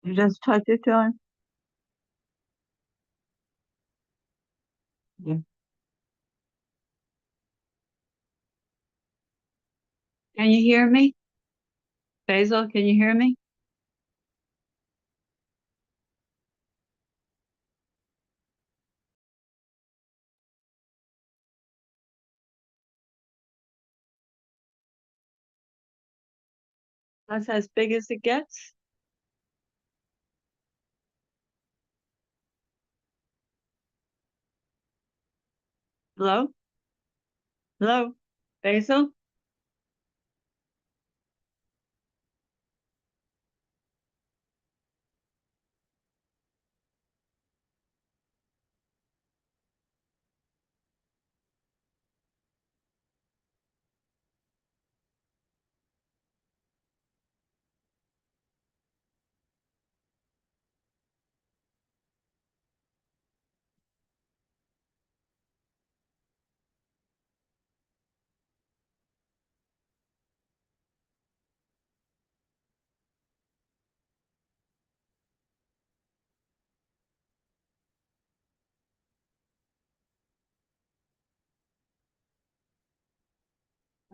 You just touch it, John? Yeah. Can you hear me? Basil, can you hear me? That's as big as it gets? Hello? Hello? Basil?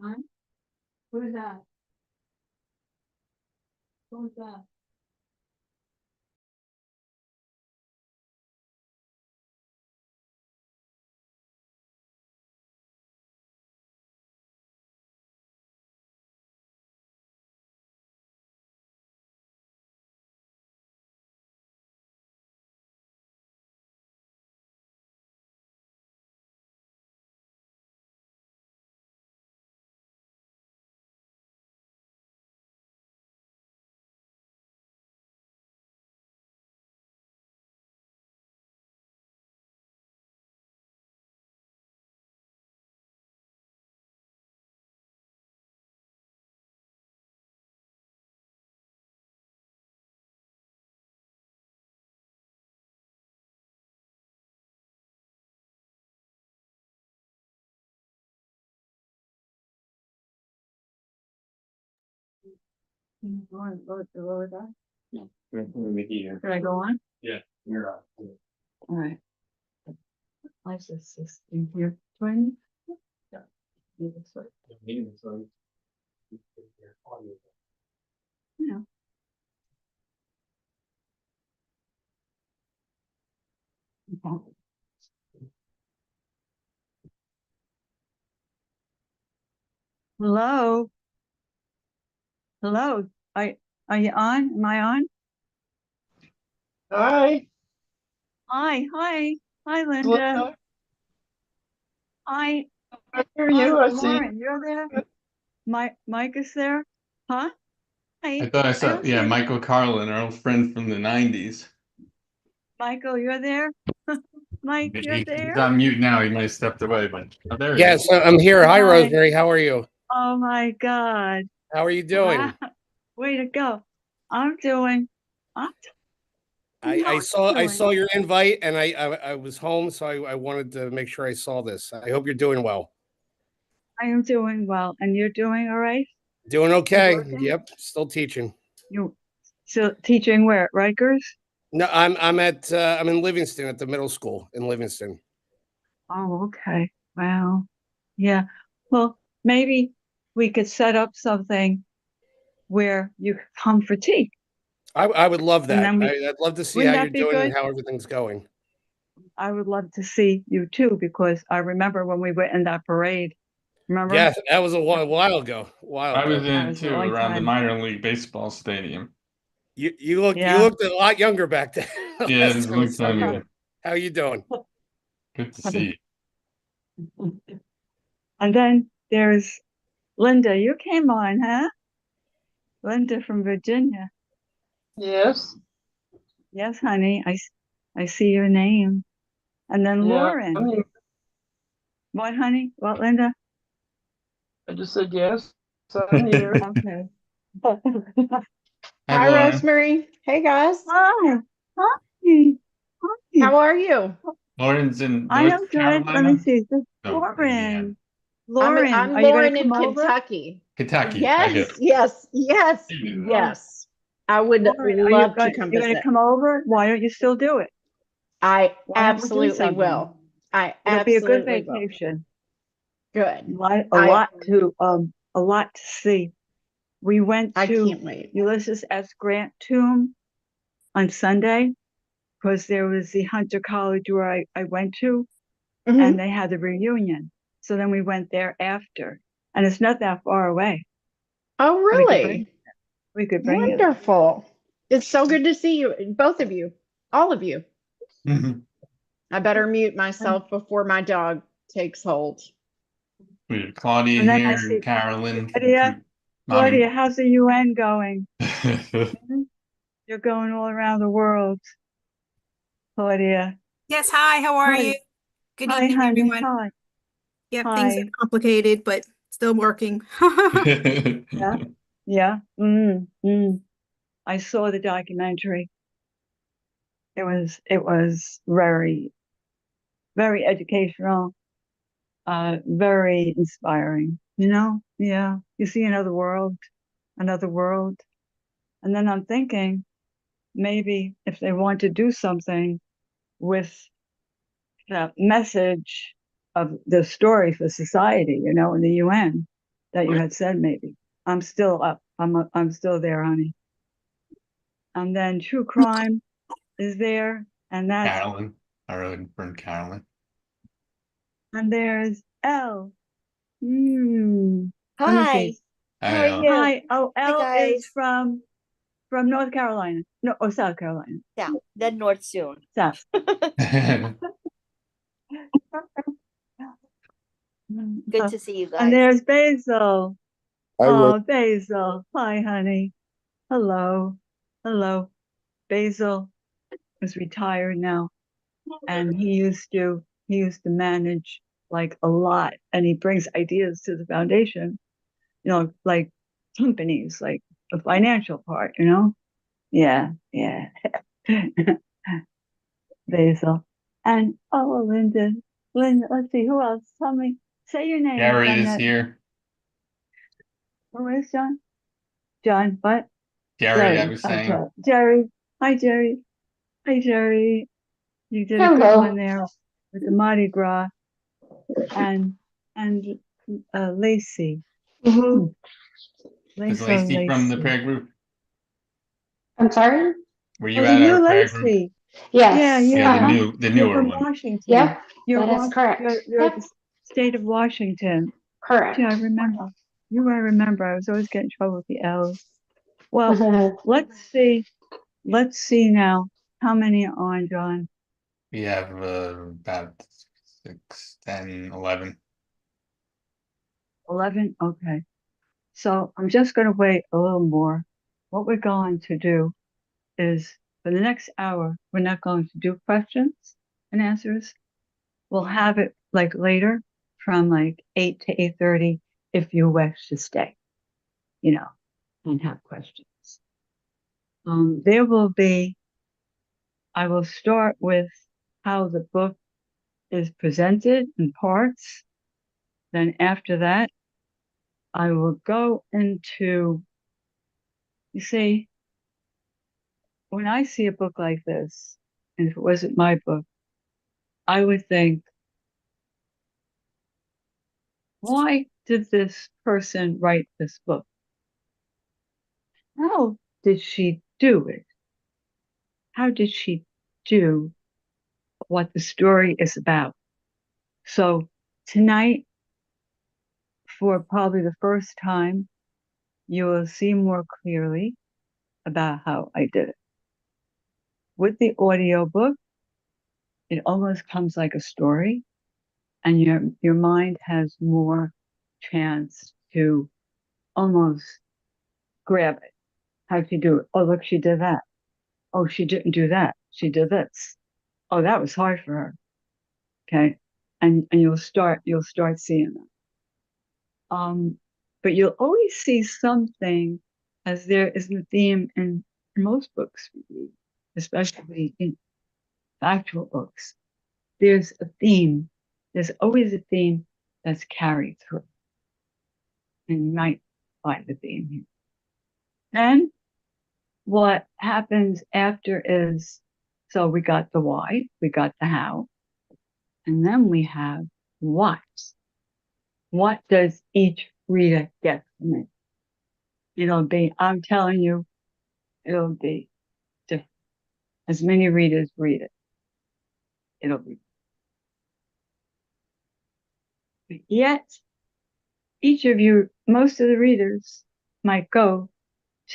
Huh? Who's that? Who's that? Go with that? No. Should I go on? Yeah, you're on. All right. Life is in here. 20? Yeah. Yeah. Okay. Hello? Hello? Are you on? Am I on? Hi. Hi, Linda. Hi, I hear you. I see. Lauren, you're there? Mike is there? Huh? Hi. I thought I saw, don't see Michael Carlin, our old friend from the 90s. Michael, you're there? Mike, you're He's there? on mute now. He might have stepped away, but there he Yes, is. I'm here. Hi, Hi. Rosemary. How are you? Oh my God. How are you doing? Wow. Way to go. I'm doing. I'm I saw doing. your invite, and I was home, so I wanted to make sure I saw this. I hope you're doing well. I am doing well, and you're doing all right? Doing okay. Working? Yep, still teaching. You still teaching where? At Rikers? No, I'm in Livingston at the middle school in Livingston. Oh, okay. Wow. Yeah. Well, maybe we could set up something where you could come for tea, I would love and that. then I'd love to see how wouldn't you're that be doing and good? how everything's going. I would love to see you too, because I remember when we went in that parade. Remember? Yes, that was a while ago. I was in That it was a too, long around the time. minor league baseball stadium. You Yeah. looked a lot younger back then. Yeah, it Last was a time I long saw time you. ago. How you doing? Good to see you. And then there's Linda. You came on, huh? Linda from Virginia. Yes. Yes, honey. I see your name. And then Yeah. Lauren. What, honey? What, Linda? I just said yes. I'm here. Okay. Hi, Hi, Lauren. Rosemary. Hey, guys. Hi. Hi. How Hi. are you? Lauren's in I am North good. Let me Carolina. see. This Oh, Indiana. Lauren, I'm are you going Lauren to in come over? Kentucky. Kentucky. I get Yes, yes, yes, it. Oh, yes. I would Lauren, love to come you're gonna visit. come over? Why don't you still do it? I Why don't we do absolutely something? will. I It'll be a good absolutely will. vacation. Good. A I lot to see. We went I to can't wait. Ulysses S. Grant tomb on Sunday because there was the Hunter College where I went to, Mhm. and they had the reunion. So then we went there after, and it's not that far away. Oh, really? We could bring you. Wonderful. It's so good to see you, both of you, all of you. I better mute myself before my dog takes hold. We have Claudia And then I here, see Carolyn. Claudia, how's the UN going? You're going all around the world, Claudia. Yes, hi, how are Hi. you? Good Hi, evening, honey. everyone. Hi. Yep, Hi. things are complicated, but still working. Yeah. Yeah. I saw the documentary. It was very, very educational, very inspiring, Yeah. You see another world. And then I'm thinking maybe if they want to do something with the message of the story for society, in the UN that you had said, maybe. I'm still up. I'm still there, honey. And then true crime is there, and that's Carolyn. Our friend Carolyn. and there's Elle. Let me Hi. see. How are you? Hi. Oh, Elle is guys. from North Carolina. No, South Carolina. Yeah, then north soon. South. Good to see you guys. And there's Basil. I Basil. Hi, honey. Hello. Basil is retired now, and he used to manage like a lot, and he brings ideas to the foundation, like companies, like the financial part, Yeah. Basil. And Linda, let's see, who else? Tell me, say your name. Gary is here. Who is John? John, what? Gary, I was saying. Jerry. Hi, Jerry. You did a good one there with the Mardi Gras. And Lacey. Mhm. Is Lacey from the prayer group? I'm sorry? Were you at our prayer group? Lacey. Yes. Yeah, the You're newer from one. Washington. Yep, You're that is correct. You're Yep. the state of Washington. Correct. Yeah, I remember. I remember. I was always getting in trouble with the L's. Well, let's see. Let's see now. How many are on, John? We have about 6, 10, 11. 11? Okay. So I'm just going to wait a little more. What we're going to do is for the next hour, we're not going to do questions and answers. We'll have it like later from like 8 to 8:30 if you wish to stay, and have questions. I will start with how the book is presented in parts. Then after that, I will go into, you see, when I see a book like this, and if it wasn't my book, I would think, why did this person write this book? How did she do it? How did she do what the story is about? So tonight, for probably the first time, you will see more clearly about how I did it. With the audiobook, it almost comes like a story, and your mind has more chance to almost grab it. How'd she do it? Oh, look, she did that. Oh, she didn't do that. She did this. Oh, that was hard for her. Okay. And you'll start seeing that. But you'll always see something, as there is a theme in most books we read, especially in factual books. There's a theme. There's always a theme that's carried through. And you might find the theme here. Then what happens after is, so we got the why, we got the how, and then we have what. What does each reader get from it? It'll be, I'm telling you, it'll be different. As many readers read it, it'll be. But yet, each of you, most of the readers might go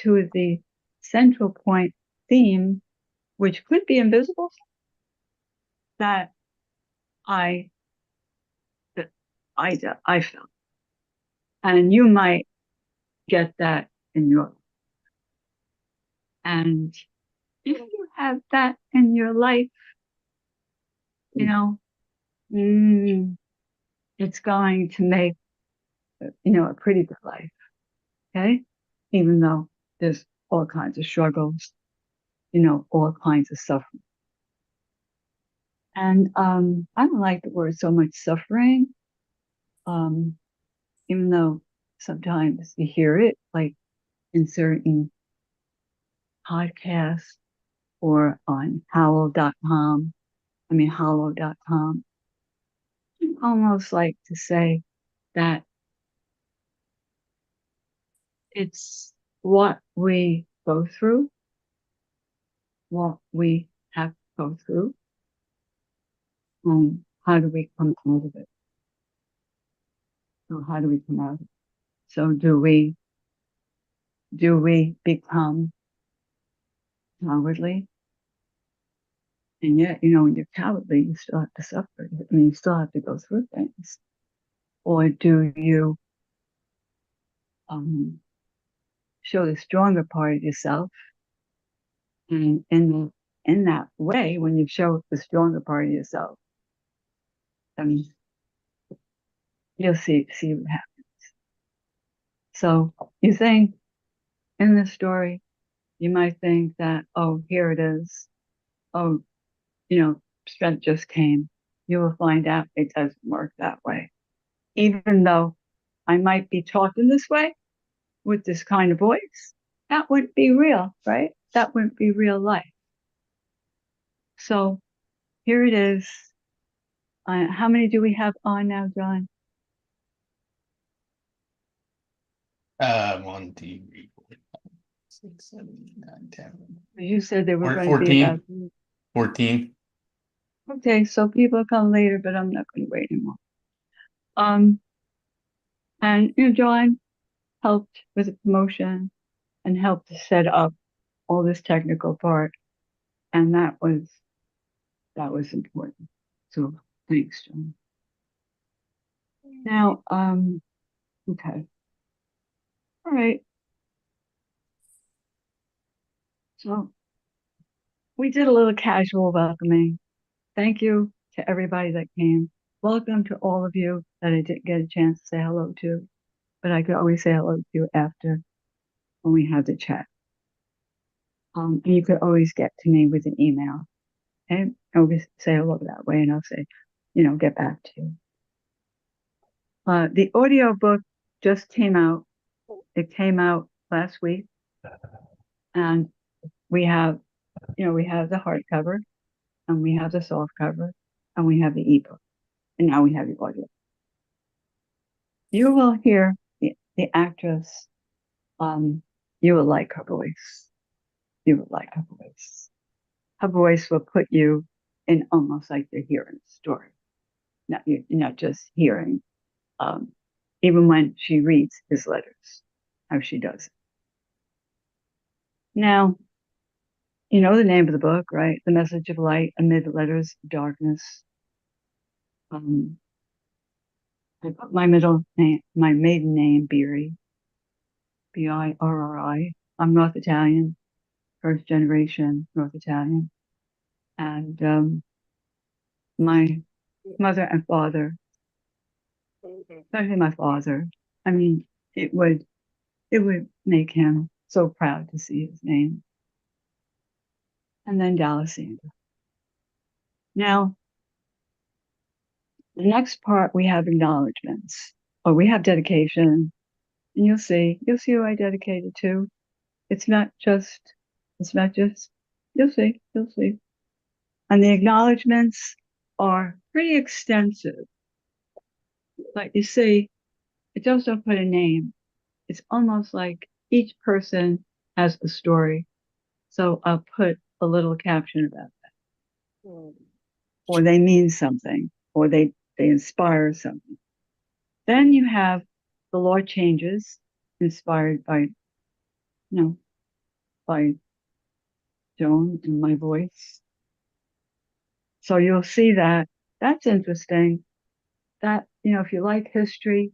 to the central point theme, which could be invisible, that I felt. And you might get that in your life. And if you have that in your life, you know, it's going to make, a pretty good life. Okay. Even though there's all kinds of struggles, all kinds of suffering. And, I don't like the word so much suffering. Even though sometimes you hear it like in certain podcasts or on hollow.com, I almost like to say that it's what we go through, what we have to go through, and how do we come out of it? So how do we come out of it? So do we become cowardly? And yet, when you're cowardly, you still have to suffer. You still have to go through things. Or do you show the stronger part of yourself? And in that way, when you show the stronger part of yourself, you'll see what happens. So you think in this story, you might think that, oh, here it is. Oh, strength just came. You will find out it doesn't work that way. Even though I might be talking this way with this kind of voice, that wouldn't be real, right? That wouldn't be real life. So here it is. How many do we have on now, John? 1, 2, 3, 4, 5, 6, 7, 8, 9, 10. You said there were going to 14. be about 14. Okay, so people come later, but I'm not going to wait anymore. And John helped with the promotion and helped to set up all this technical part, and that was important. So thanks, John. Now, okay, all right. So we did a little casual welcoming. Thank you to everybody that came. Welcome to all of you that I didn't get a chance to say hello to, but I could always say hello to you after when we have the chat. And you could always get to me with an email. And always say hello that way, and I'll say, get back to you. The audiobook just came out. It came out last week. And we have the hardcover, and we have the soft cover, and we have the ebook, and now we have the audio. You will hear the actress. You will like her voice. You will like her voice. Her voice will put you in almost like you're hearing a story. You're not just hearing, even when she reads his letters, how she does it. Now, you know the name of the book, right? The Message of Light Amid the Letters of Darkness. I put my maiden name, Beery, Birri. I'm North Italian, first generation North Italian. And my mother and father, especially my father, it would make him so proud to see his name. And then Dallasandra. Now, the next part, we have acknowledgments, or we have dedication, and you'll see who I dedicated to. It's not just It's not just, you'll see, you'll see. And the acknowledgments are pretty extensive. But you see, it just don't put a name. It's almost like each person has a story. So I'll put a little caption about that. Or they mean something, or they inspire something. Then you have the law changes inspired by, by Joan and my voice. So you'll see that. That's interesting. That, if you like history,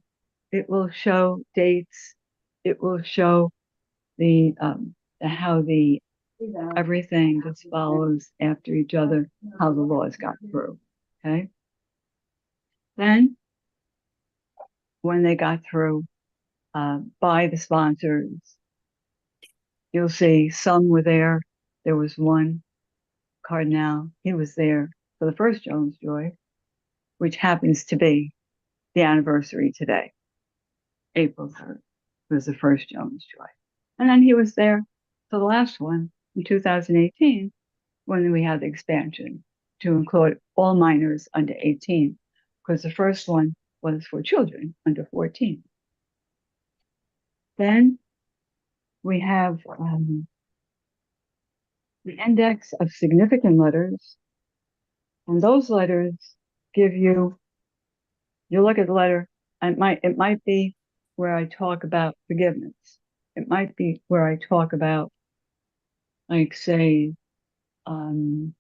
it will show dates. It will show the how the everything just follows after each other, how the laws got through. Okay. Then when they got through by the sponsors, you'll see some were there. There was one cardinal. He was there for the first Jones Joy, which happens to be the anniversary today. April 3rd was the first Jones Joy. And then he was there for the last one in 2018 when we had the expansion to include all minors under 18, because the first one was for children under 14. Then we have the index of significant letters. And those letters give you look at the letter, and it might be where I talk about forgiveness. It might be where I talk about, like, say, the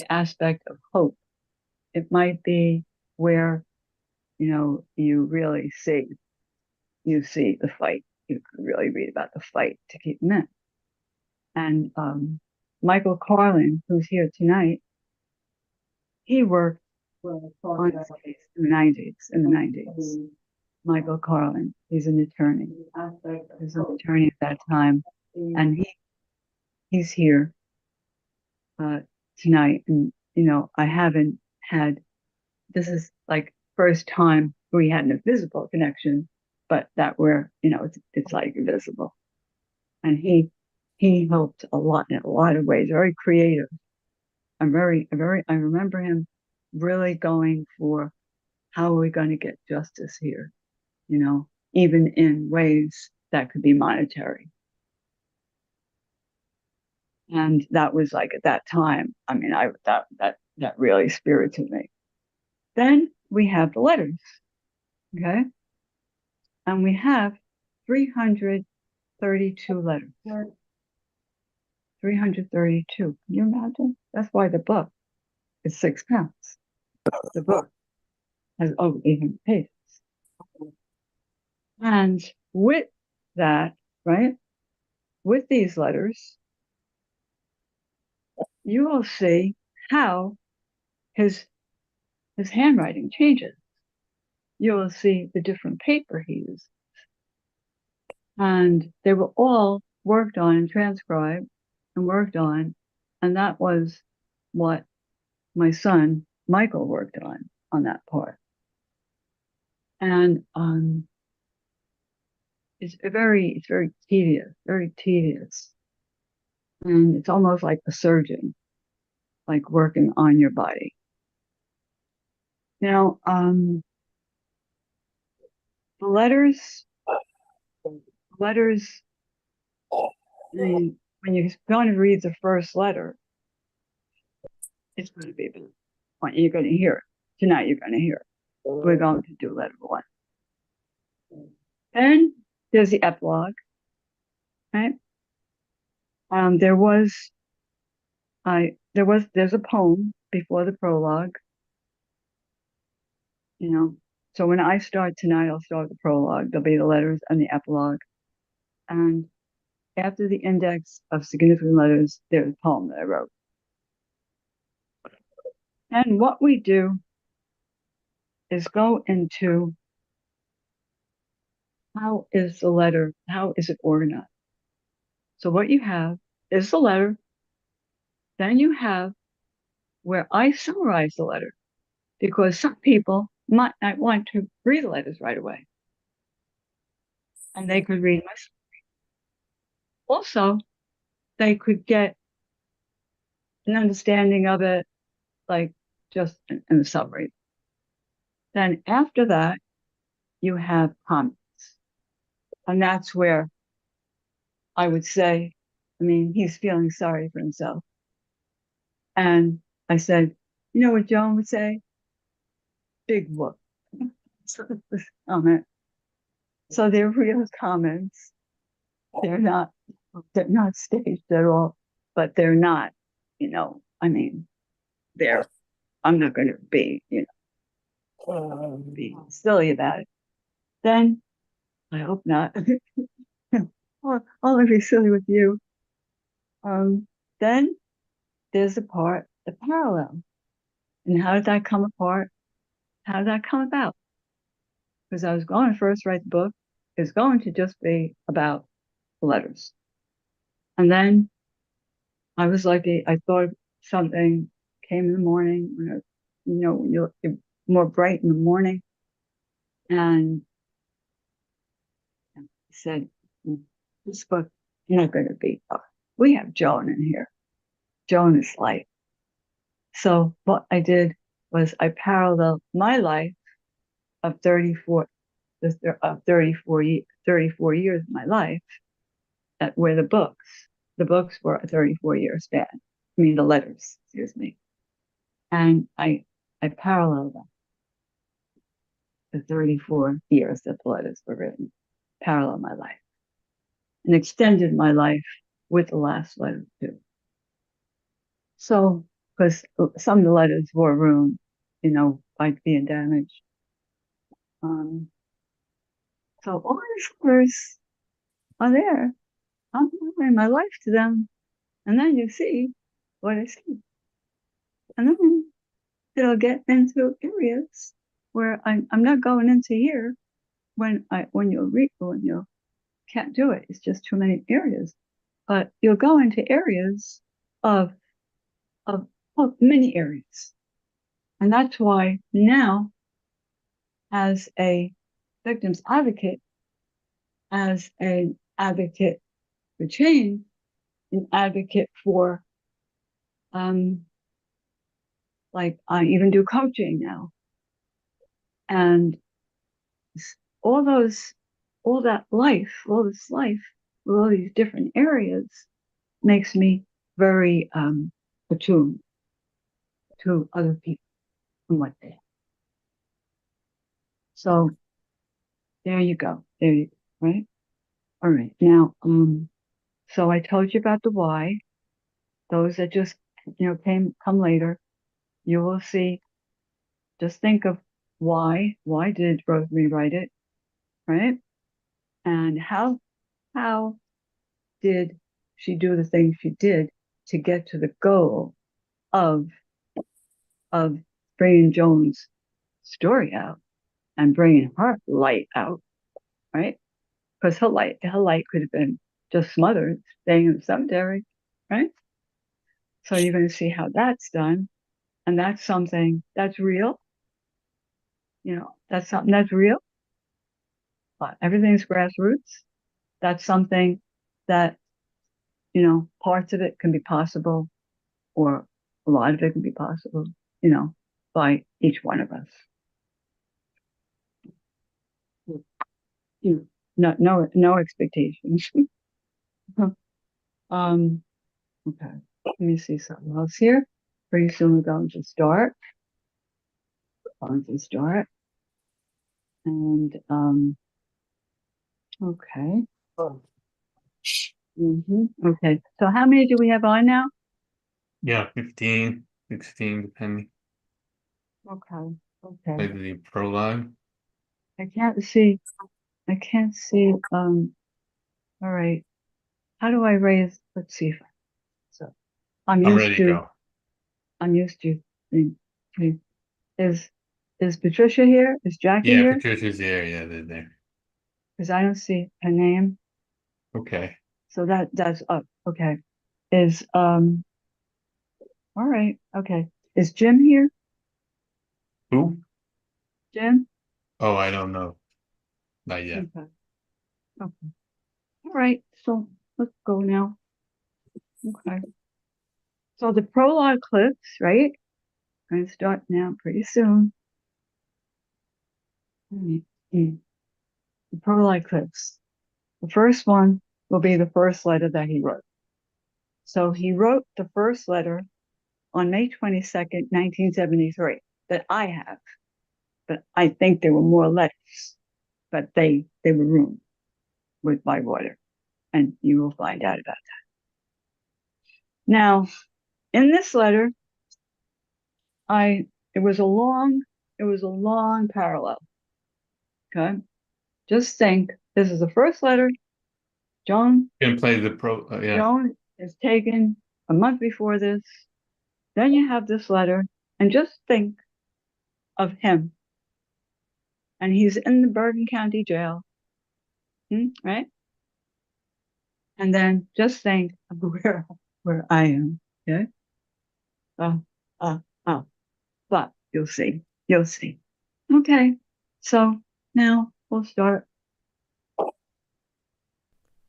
aspect of hope. It might be where, you really see the fight. You could really read about the fight to keep men. And Michael Carlin, who's here tonight, he worked on this case in the 90s. Michael Carlin, he's an attorney. He's an attorney at that time, and he's here tonight. And I haven't had. This is like first time we had an invisible connection, but that where it's like visible. And he helped a lot in a lot of ways. Very creative. I remember him really going for how are we going to get justice here, even in ways that could be monetary. And that was like at that time, I mean, that really spirited me. Then we have the letters, okay? And we have 332 letters. 332. Can you imagine? That's why the book is 6 pounds. The book has over 800 pages. And with that, right, with these letters, you will see how his handwriting changes. You will see the different paper he uses. And they were all worked on and transcribed and worked on. And that was what my son, Michael, worked on that part. And it's very tedious. And it's almost like a surgeon, like working on your body. Now, the letters, when you're going to read the first letter, it's going to be the point. You're going to hear it. Tonight you're going to hear it. We're going to do letter 1. Then there's the epilogue, right? There's a poem before the prologue. So when I start tonight, I'll start with the prologue. There'll be the letters and the epilogue. And after the index of significant letters, there's a poem that I wrote. And what we do is go into how is it organized? So what you have is the letter. Then you have where I summarize the letter, because some people might not want to read the letters right away. And they could read my summary. Also, they could get an understanding of it, like just in the summary. Then after that, you have comments. And that's where I would say, I mean, he's feeling sorry for himself. And I said, you know what Joan would say? Big whoop. Comment. So they're real comments. They're not staged at all, but they're not, I mean, I'm not going to be, be silly about it. Then I hope not. I'll only be silly with you. Then there's the parallel. And how did that come apart? How did that come about? Because I was going to first write the book. It's going to just be about the letters. And then I was lucky. I thought something came in the morning, you're more bright in the morning. And I said, this book, you're not going to be, we have Joan in here. Joan is light. So what I did was I paralleled my life of 34 years of my life where the books were a 34-year span. I mean, the letters, excuse me. And I paralleled them. The 34 years that the letters were written, parallel my life, and extended my life with the last letter too. So, because some of the letters were ruined, by being damaged. So all these letters are there. I'm offering my life to them, and then you see what I see, and then it'll get into areas where I'm not going into here when you can't do it. It's just too many areas. But you'll go into areas of many areas. And that's why now, as a victim's advocate, as an advocate for change, an advocate for like I even do coaching now. And all this life, with all these different areas makes me very attuned to other people and what they have. So there you go. Right? All right. Now, so I told you about the why. Those that just, come later, you will see, just think of why did Rosemary write it, right? And how did she do the things she did to get to the goal of bringing Joan's story out and bringing her light out, right? Because her light could have been just smothered, staying in the cemetery, right? So you're going to see how that's done, and that's something that's real. That's something that's real. But everything's grassroots. That's something that, parts of it can be possible, or a lot of it can be possible, by each one of us. No expectations. Okay. Let me see something else here. Pretty soon we're going to start. And okay. Okay. So how many do we have on now? Yeah, 15, 16, depending. Okay. Maybe the prologue. I can't see. All right. How do I raise? Let's see. So I'm ready to go. I'm used to. Okay. Is Patricia here? Is Jackie Yeah, here? Patricia's there. Yeah, they're there. Because I don't see her name. Okay. So that's up. Okay. Is all right. Okay. Is Jim here? Who? Jim? Oh, I don't know. Not yet. Okay. All right. So let's go now. Okay. So the prologue clips, right? Going to start now pretty soon. The prologue clips. The first one will be the first letter that he wrote. So he wrote the first letter on May 22nd, 1973, that I have. But I think there were more letters, but they were ruined by water. And you will find out about that. Now, in this letter, it was a long parallel. Okay. Just think, this is the first letter. Joan Can play the yeah. Joan is taken a month before this. Then you have this letter, and just think of him. And he's in the Bergen County Jail, right? And then just think of where I am. Okay. But you'll see. You'll see. Okay. So now we'll start.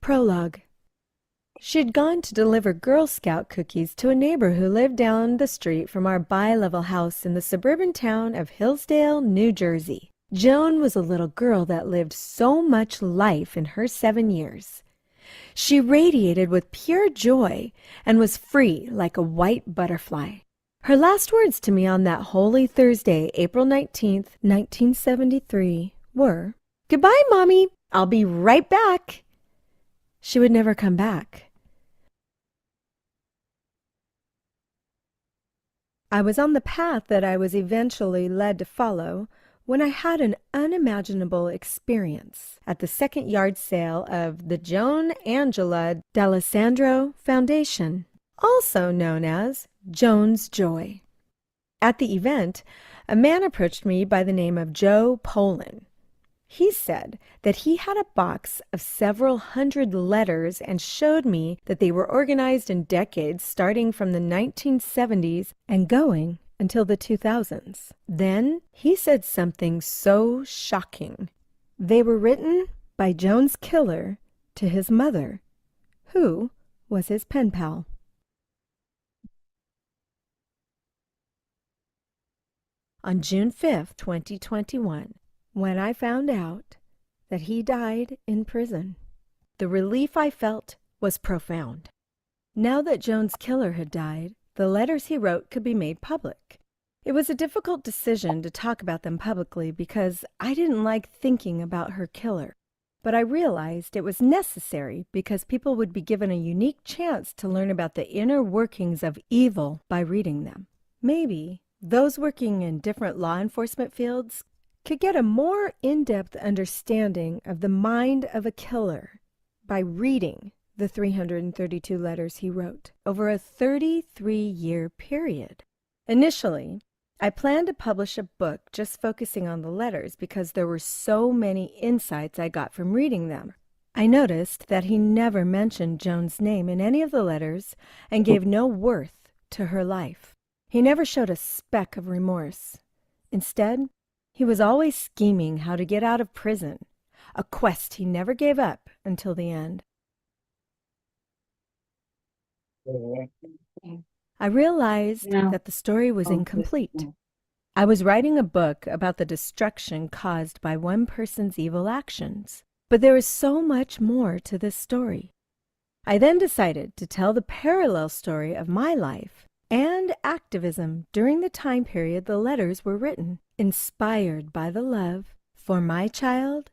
Prologue. She'd gone to deliver Girl Scout cookies to a neighbor who lived down the street from our bi-level house in the suburban town of Hillsdale, New Jersey. Joan was a little girl that lived so much life in her 7 years. She radiated with pure joy and was free like a white butterfly. Her last words to me on that holy Thursday, April 19th, 1973, were, "Goodbye, Mommy. I'll be right back." She would never come back. I was on the path that I was eventually led to follow when I had an unimaginable experience at the second yard sale of the Joan Angela D'Alessandro Foundation, also known as Joan's Joy. At the event, a man approached me by the name of Joe Poland. He said that he had a box of several hundred letters and showed me that they were organized in decades starting from the 1970s and going until the 2000s. Then he said something so shocking. They were written by Joan's killer to his mother, who was his pen pal. On June 5th, 2021, when I found out that he died in prison, the relief I felt was profound. Now that Joan's killer had died, the letters he wrote could be made public. It was a difficult decision to talk about them publicly because I didn't like thinking about her killer. But I realized it was necessary because people would be given a unique chance to learn about the inner workings of evil by reading them. Maybe those working in different law enforcement fields could get a more in-depth understanding of the mind of a killer by reading the 332 letters he wrote over a 33-year period. Initially, I planned to publish a book just focusing on the letters because there were so many insights I got from reading them. I noticed that he never mentioned Joan's name in any of the letters and gave no worth to her life. He never showed a speck of remorse. Instead, he was always scheming how to get out of prison, a quest he never gave up until the end. I realized that the story was incomplete. I was writing a book about the destruction caused by one person's evil actions, but there is so much more to this story. I then decided to tell the parallel story of my life and activism during the time period the letters were written, inspired by the love for my child,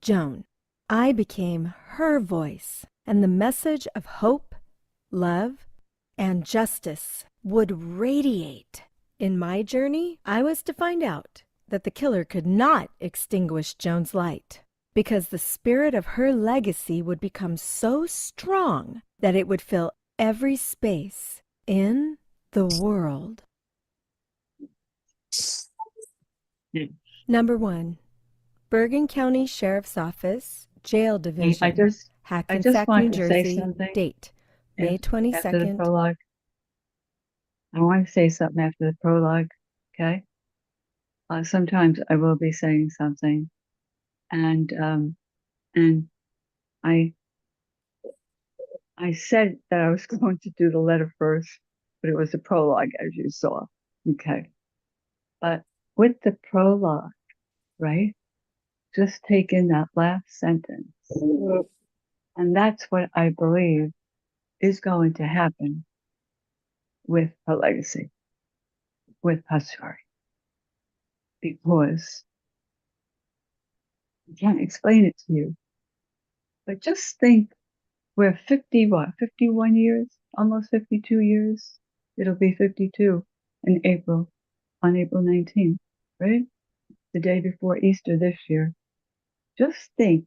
Joan. I became her voice, and the message of hope, love, and justice would radiate. In my journey, I was to find out that the killer could not extinguish Joan's light, because the spirit of her legacy would become so strong that it would fill every space in the world. Number 1, Bergen County Sheriff's Office, Jail Division, I just Hackensack, New want to say Jersey. something. Date, May After the 22nd. prologue. I want to say something after the prologue, okay? Sometimes I will be saying something, and I I said that I was going to do the letter first, but it was a prologue, as you saw. Okay. But with the prologue, right? Just take in that last sentence. And that's what I believe is going to happen with her legacy, with her story. Because I can't explain it to you, but just think we're 51 years, almost 52 years. It'll be 52 in April, on April 19th, right? The day before Easter this year. Just think,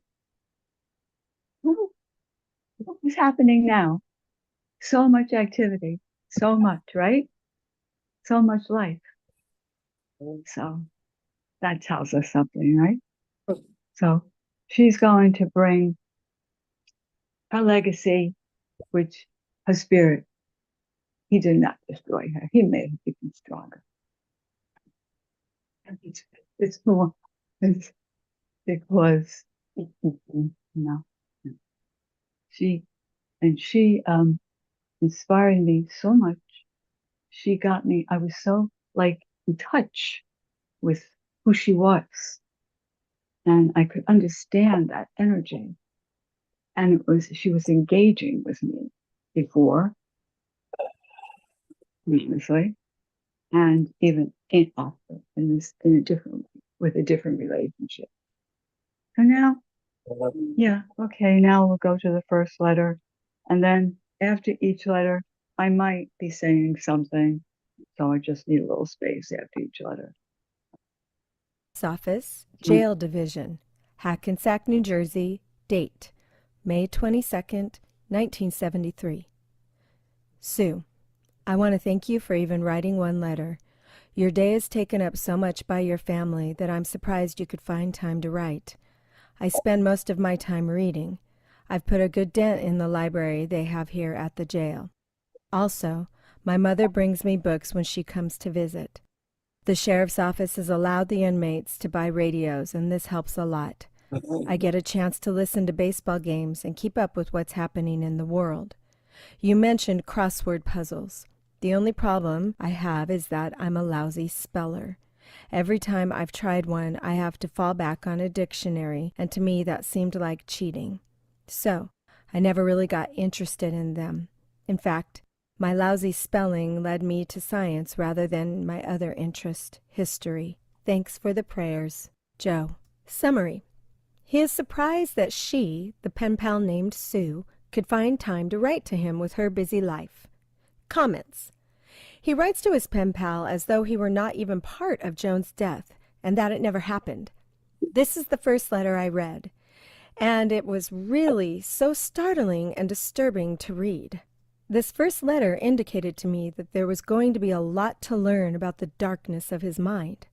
what is happening now? So much activity, so much, right? So much life. So that tells us something, right? So she's going to bring her legacy, which her spirit, he did not destroy her. He made her even stronger. It's more, it's because, no, she inspired me so much. She got me, I was so like in touch with who she was. And I could understand that energy. And she was engaging with me before, honestly, and even after, in a different way, with a different relationship. So now, yeah, okay, now we'll go to the first letter. And then after each letter, I might be saying something. So I just need a little space after each letter. Office, Jail Division, Hackensack, New Jersey. Date, May 22nd, 1973. Sue, I want to thank you for even writing one letter. Your day is taken up so much by your family that I'm surprised you could find time to write. I spend most of my time reading. I've put a good dent in the library they have here at the jail. Also, my mother brings me books when she comes to visit. The sheriff's office has allowed the inmates to buy radios, and this helps a lot. I get a chance to listen to baseball games and keep up with what's happening in the world. You mentioned crossword puzzles. The only problem I have is that I'm a lousy speller. Every time I've tried one, I have to fall back on a dictionary, and to me that seemed like cheating. So, I never really got interested in them. In fact, my lousy spelling led me to science rather than my other interest, history. Thanks for the prayers. Joe. Summary. He is surprised that she, the pen pal named Sue, could find time to write to him with her busy life. Comments. He writes to his pen pal as though he were not even part of Joan's death and that it never happened. This is the first letter I read, and it was really so startling and disturbing to read. This first letter indicated to me that there was going to be a lot to learn about the darkness of his mind.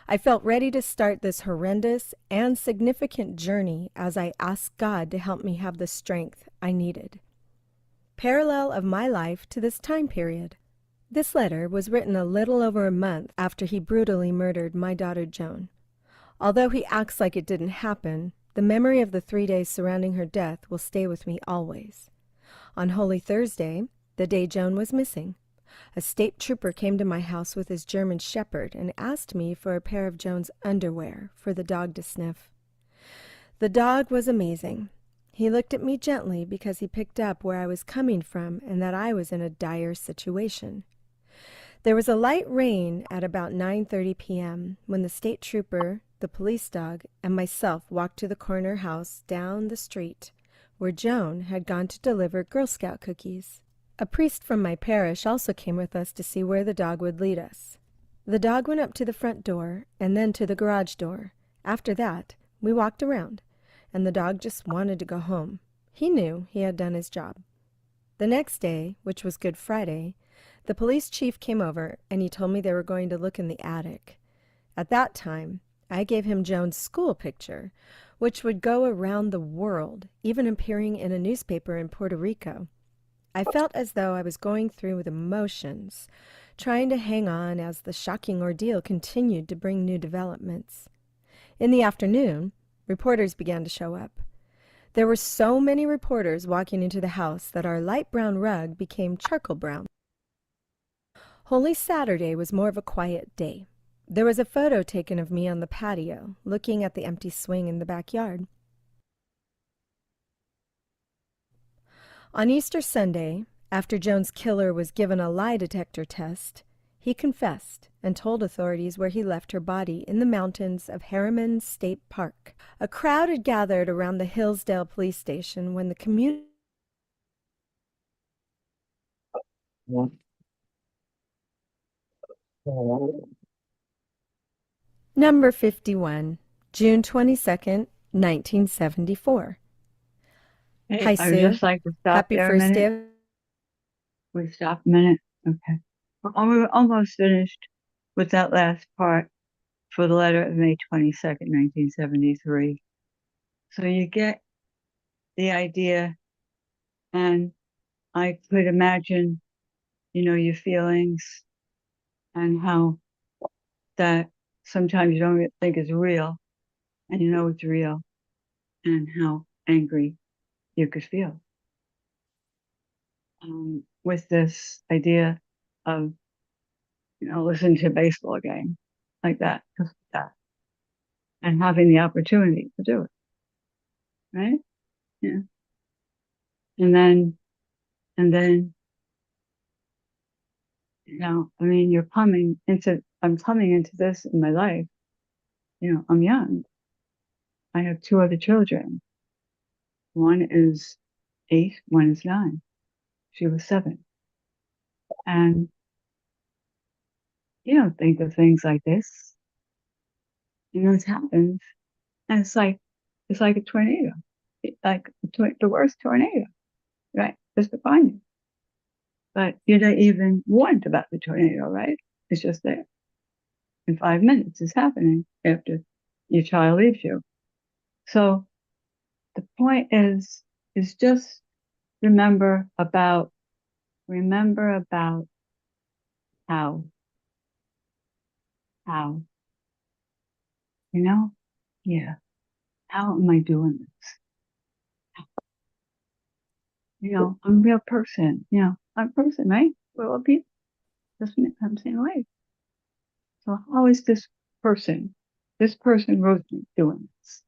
I felt ready to start this horrendous and significant journey as I asked God to help me have the strength I needed. Parallel of my life to this time period. This letter was written a little over a month after he brutally murdered my daughter Joan. Although he acts like it didn't happen, the memory of the 3 days surrounding her death will stay with me always. On Holy Thursday, the day Joan was missing, a state trooper came to my house with his German shepherd and asked me for a pair of Joan's underwear for the dog to sniff. The dog was amazing. He looked at me gently because he picked up where I was coming from and that I was in a dire situation. There was a light rain at about 9:30 p.m. when the state trooper, the police dog, and myself walked to the corner house down the street where Joan had gone to deliver Girl Scout cookies. A priest from my parish also came with us to see where the dog would lead us. The dog went up to the front door and then to the garage door. After that, we walked around, and the dog just wanted to go home. He knew he had done his job. The next day, which was Good Friday, the police chief came over and he told me they were going to look in the attic. At that time, I gave him Joan's school picture, which would go around the world, even appearing in a newspaper in Puerto Rico. I felt as though I was going through the motions, trying to hang on as the shocking ordeal continued to bring new developments. In the afternoon, reporters began to show up. There were so many reporters walking into the house that our light brown rug became charcoal brown. Holy Saturday was more of a quiet day. There was a photo taken of me on the patio, looking at the empty swing in the backyard. On Easter Sunday, after Joan's killer was given a lie detector test, he confessed and told authorities where he left her body in the mountains of Harriman State Park. A crowd had gathered around the Hillsdale police station when the community Number 51, June 22nd, 1974. Hey, Hi, I would Sue. just like to stop Happy there a first minute. day of... We stop a minute. Okay. We were almost finished with that last part for the letter of May 22nd, 1973. So you get the idea, and I could imagine, your feelings and how that sometimes you don't think is real, and you know it's real, and how angry you could feel. With this idea of, listening to a baseball game like that, just like that, and having the opportunity to do it, right? Yeah. And then, I'm coming into this in my life. I'm young. I have two other children. One is 8, one is 9. She was 7. And you don't think of things like this. It happens. And it's like a tornado. Like the worst tornado, right? Just to find you. But you don't even warned about the tornado, right? It's just there. In 5 minutes, it's happening after your child leaves you. So the point is just remember about how, yeah, how am I doing this? I'm a real person, I'm a person, right? We're all people, just I'm the same way. So how is this person wrote me doing this?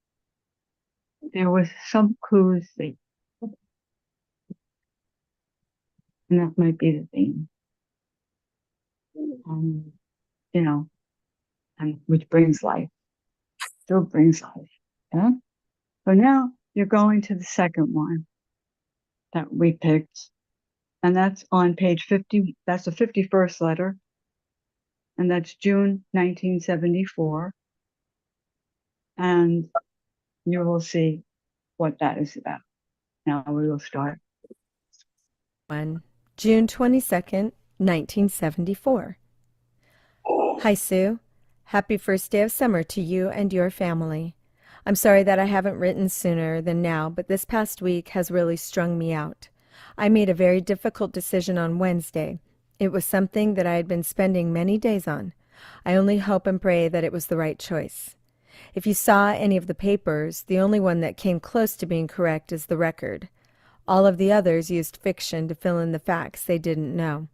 There was some clues there, and that might be the theme. And which brings life, still brings life. Yeah. So now you're going to the second one that we picked, and that's on page 50. That's the 51st letter, and that's June 1974. And you will see what that is about. Now we will start. June 22nd, 1974. Hi, Sue. Happy first day of summer to you and your family. I'm sorry that I haven't written sooner than now, but this past week has really strung me out. I made a very difficult decision on Wednesday. It was something that I had been spending many days on. I only hope and pray that it was the right choice. If you saw any of the papers, the only one that came close to being correct is the Record. All of the others used fiction to fill in the facts they didn't know.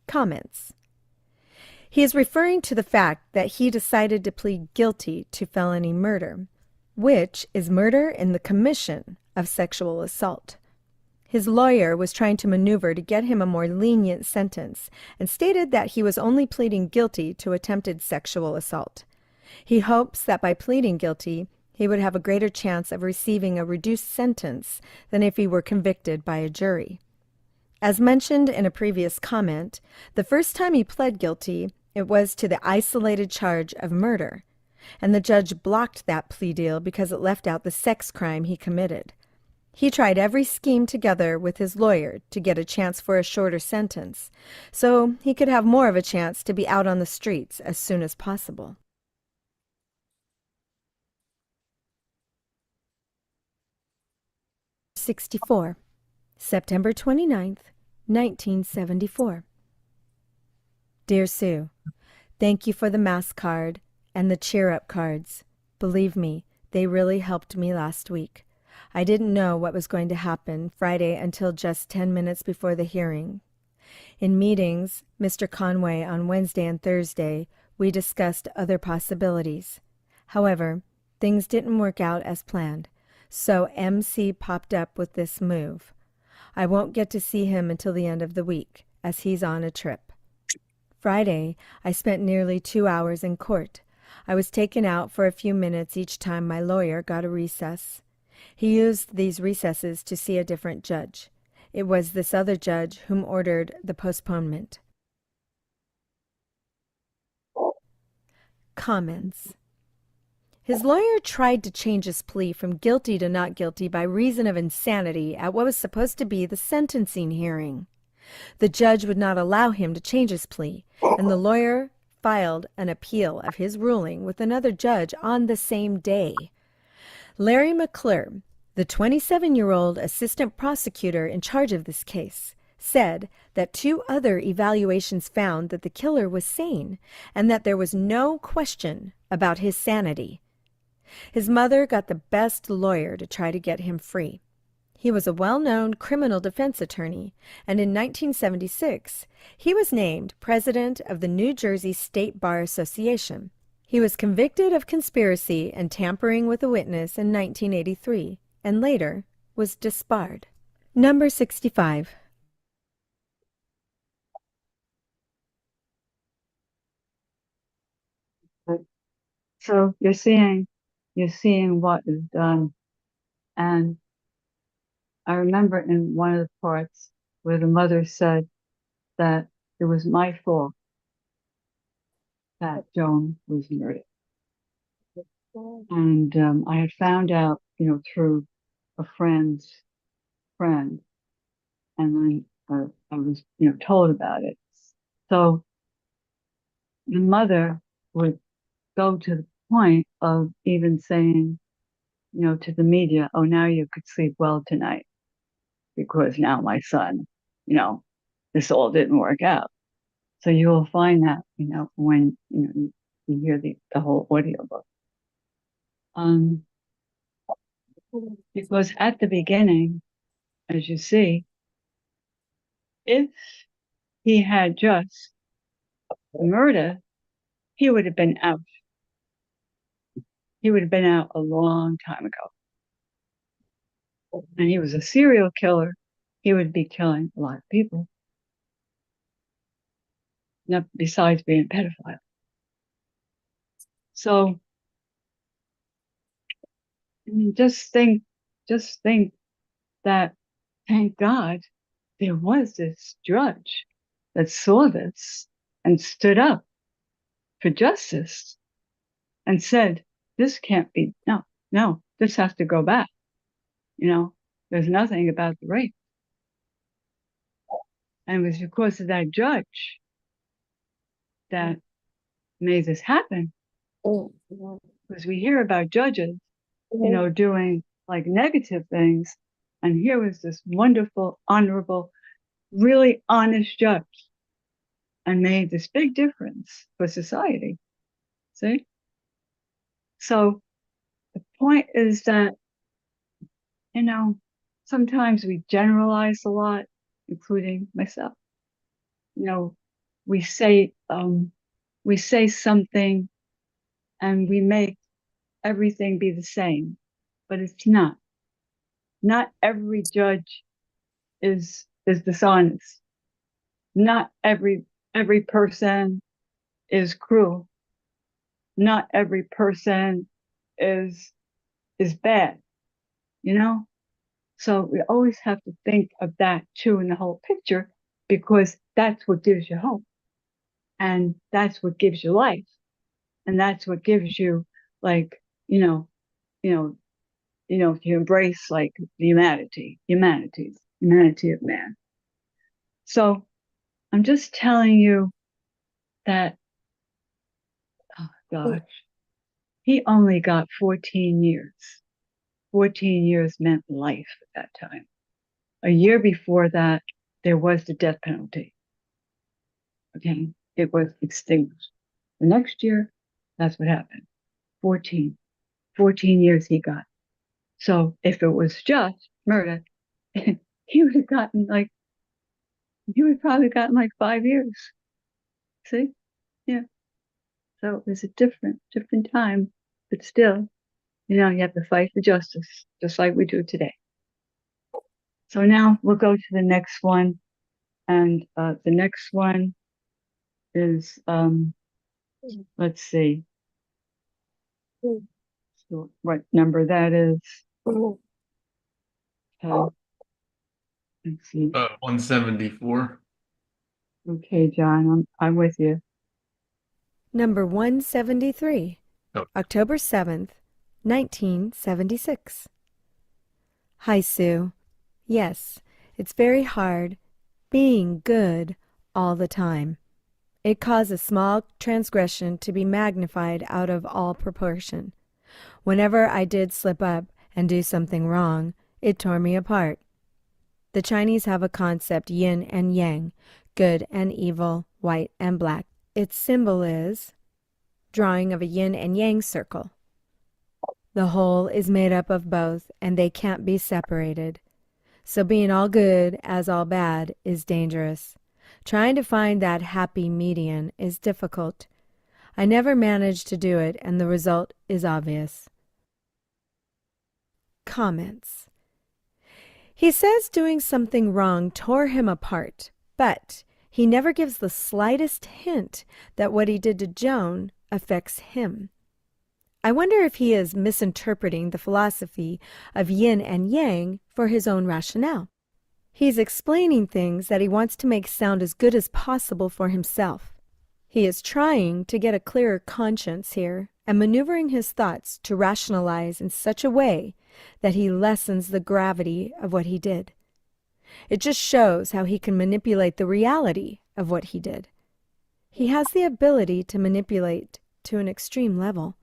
Comments. He is referring to the fact that he decided to plead guilty to felony murder, which is murder in the commission of sexual assault. His lawyer was trying to maneuver to get him a more lenient sentence and stated that he was only pleading guilty to attempted sexual assault. He hopes that by pleading guilty, he would have a greater chance of receiving a reduced sentence than if he were convicted by a jury. As mentioned in a previous comment, the first time he pled guilty, it was to the isolated charge of murder, and the judge blocked that plea deal because it left out the sex crime he committed. He tried every scheme together with his lawyer to get a chance for a shorter sentence, so he could have more of a chance to be out on the streets as soon as possible. 64, September 29th, 1974. Dear Sue, thank you for the mass card and the cheer-up cards. Believe me, they really helped me last week. I didn't know what was going to happen Friday until just 10 minutes before the hearing. In meetings, Mr. Conway on Wednesday and Thursday, we discussed other possibilities. However, things didn't work out as planned, so MC popped up with this move. I won't get to see him until the end of the week, as he's on a trip. Friday, I spent nearly 2 hours in court. I was taken out for a few minutes each time my lawyer got a recess. He used these recesses to see a different judge. It was this other judge whom ordered the postponement. Comments. His lawyer tried to change his plea from guilty to not guilty by reason of insanity at what was supposed to be the sentencing hearing. The judge would not allow him to change his plea, and the lawyer filed an appeal of his ruling with another judge on the same day. Larry McClure, the 27-year-old assistant prosecutor in charge of this case, said that 2 other evaluations found that the killer was sane and that there was no question about his sanity. His mother got the best lawyer to try to get him free. He was a well-known criminal defense attorney, and in 1976, he was named president of the New Jersey State Bar Association. He was convicted of conspiracy and tampering with a witness in 1983, and later was disbarred. Number 65. So you're seeing what is done. And I remember in one of the parts where the mother said that it was my fault that Joan was murdered. And I had found out, through a friend's friend, and then I was, told about it. So the mother would go to the point of even saying, to the media, oh, now you could sleep well tonight because now my son, this all didn't work out. So you will find that, when, you hear the whole audiobook. Because at the beginning, as you see, if he had just the murder, he would have been out. He would have been out a long time ago. And he was a serial killer. He would be killing a lot of people. Not besides being a pedophile. So, I mean, just think that, thank God, there was this judge that saw this and stood up for justice and said, this can't be, no, this has to go back. There's nothing about the rape. And it was because of that judge that made this happen. Because we hear about judges, doing like negative things. And here was this wonderful, honorable, really honest judge and made this big difference for society. See? So the point is that, sometimes we generalize a lot, including myself. We say something and we make everything be the same, but it's not. Not every judge is dishonest. Not every person is cruel. Not every person is bad, So we always have to think of that too in the whole picture, because that's what gives you hope. And that's what gives you life. And that's what gives you, like, if you embrace like the humanity of man. So I'm just telling you that, oh gosh, he only got 14 years. 14 years meant life at that time. A year before that, there was the death penalty. Okay, it was extinguished. The next year, that's what happened. 14. 14 years he got. So if it was just murder, he would have gotten like, he would probably gotten like 5 years. See? Yeah. So it was a different time, but still, you have to fight for justice, just like we do today. So now we'll go to the next one. And the next one is, let's see. So what number that is. Let's see. 174. Okay, John, I'm with you. Number 173, Oh. October 7th, 1976. Hi, Sue. Yes, it's very hard being good all the time. It caused a small transgression to be magnified out of all proportion. Whenever I did slip up and do something wrong, it tore me apart. The Chinese have a concept yin and yang, good and evil, white and black. Its symbol is drawing of a yin and yang circle. The whole is made up of both, and they can't be separated. So being all good as all bad is dangerous. Trying to find that happy median is difficult. I never managed to do it, and the result is obvious. Comments. He says doing something wrong tore him apart, but he never gives the slightest hint that what he did to Joan affects him. I wonder if he is misinterpreting the philosophy of yin and yang for his own rationale. He's explaining things that he wants to make sound as good as possible for himself. He is trying to get a clearer conscience here and maneuvering his thoughts to rationalize in such a way that he lessens the gravity of what he did. It just shows how he can manipulate the reality of what he did. He has the ability to manipulate to an extreme level.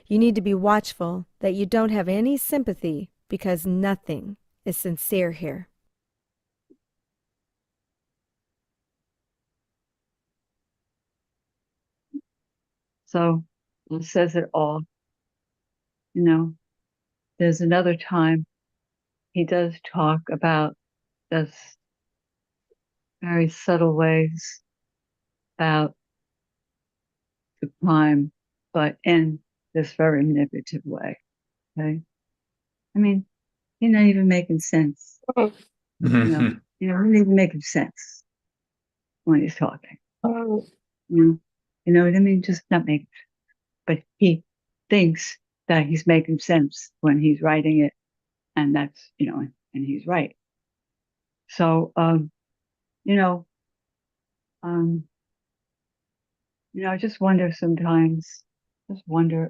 You need to be watchful that you don't have any sympathy because nothing is sincere here. So it says it all. There's another time he does talk about this very subtle ways about the crime, but in this very manipulative way. Okay. I mean, you're not even making sense. You're not even making sense when he's talking. You know what I mean? Just not making sense. But he thinks that he's making sense when he's writing it, and that's, and he's right. So, I just wonder sometimes,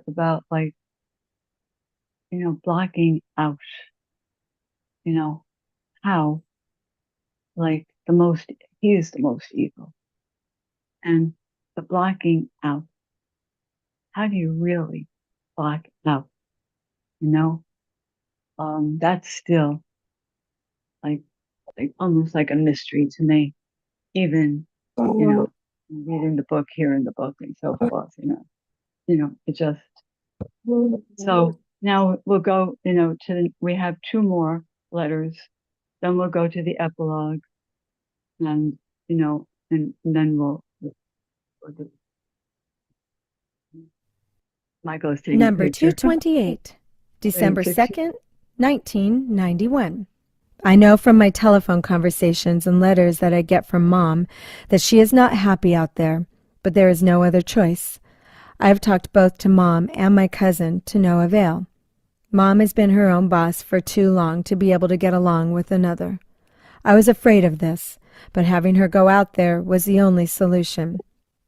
about like, blocking out, how, like he is the most evil. And the blocking out, how do you really block out? That's still like almost like a mystery to me, even, reading the book, hearing the book and so forth, it just, so now we'll go, we have two more letters, then we'll go to the epilogue, and, and then we'll do. Michael's taking Number a picture. 228, December picture. 2nd, 1991. I know from my telephone conversations and letters that I get from Mom that she is not happy out there, but there is no other choice. I have talked both to Mom and my cousin to no avail. Mom has been her own boss for too long to be able to get along with another. I was afraid of this, but having her go out there was the only solution.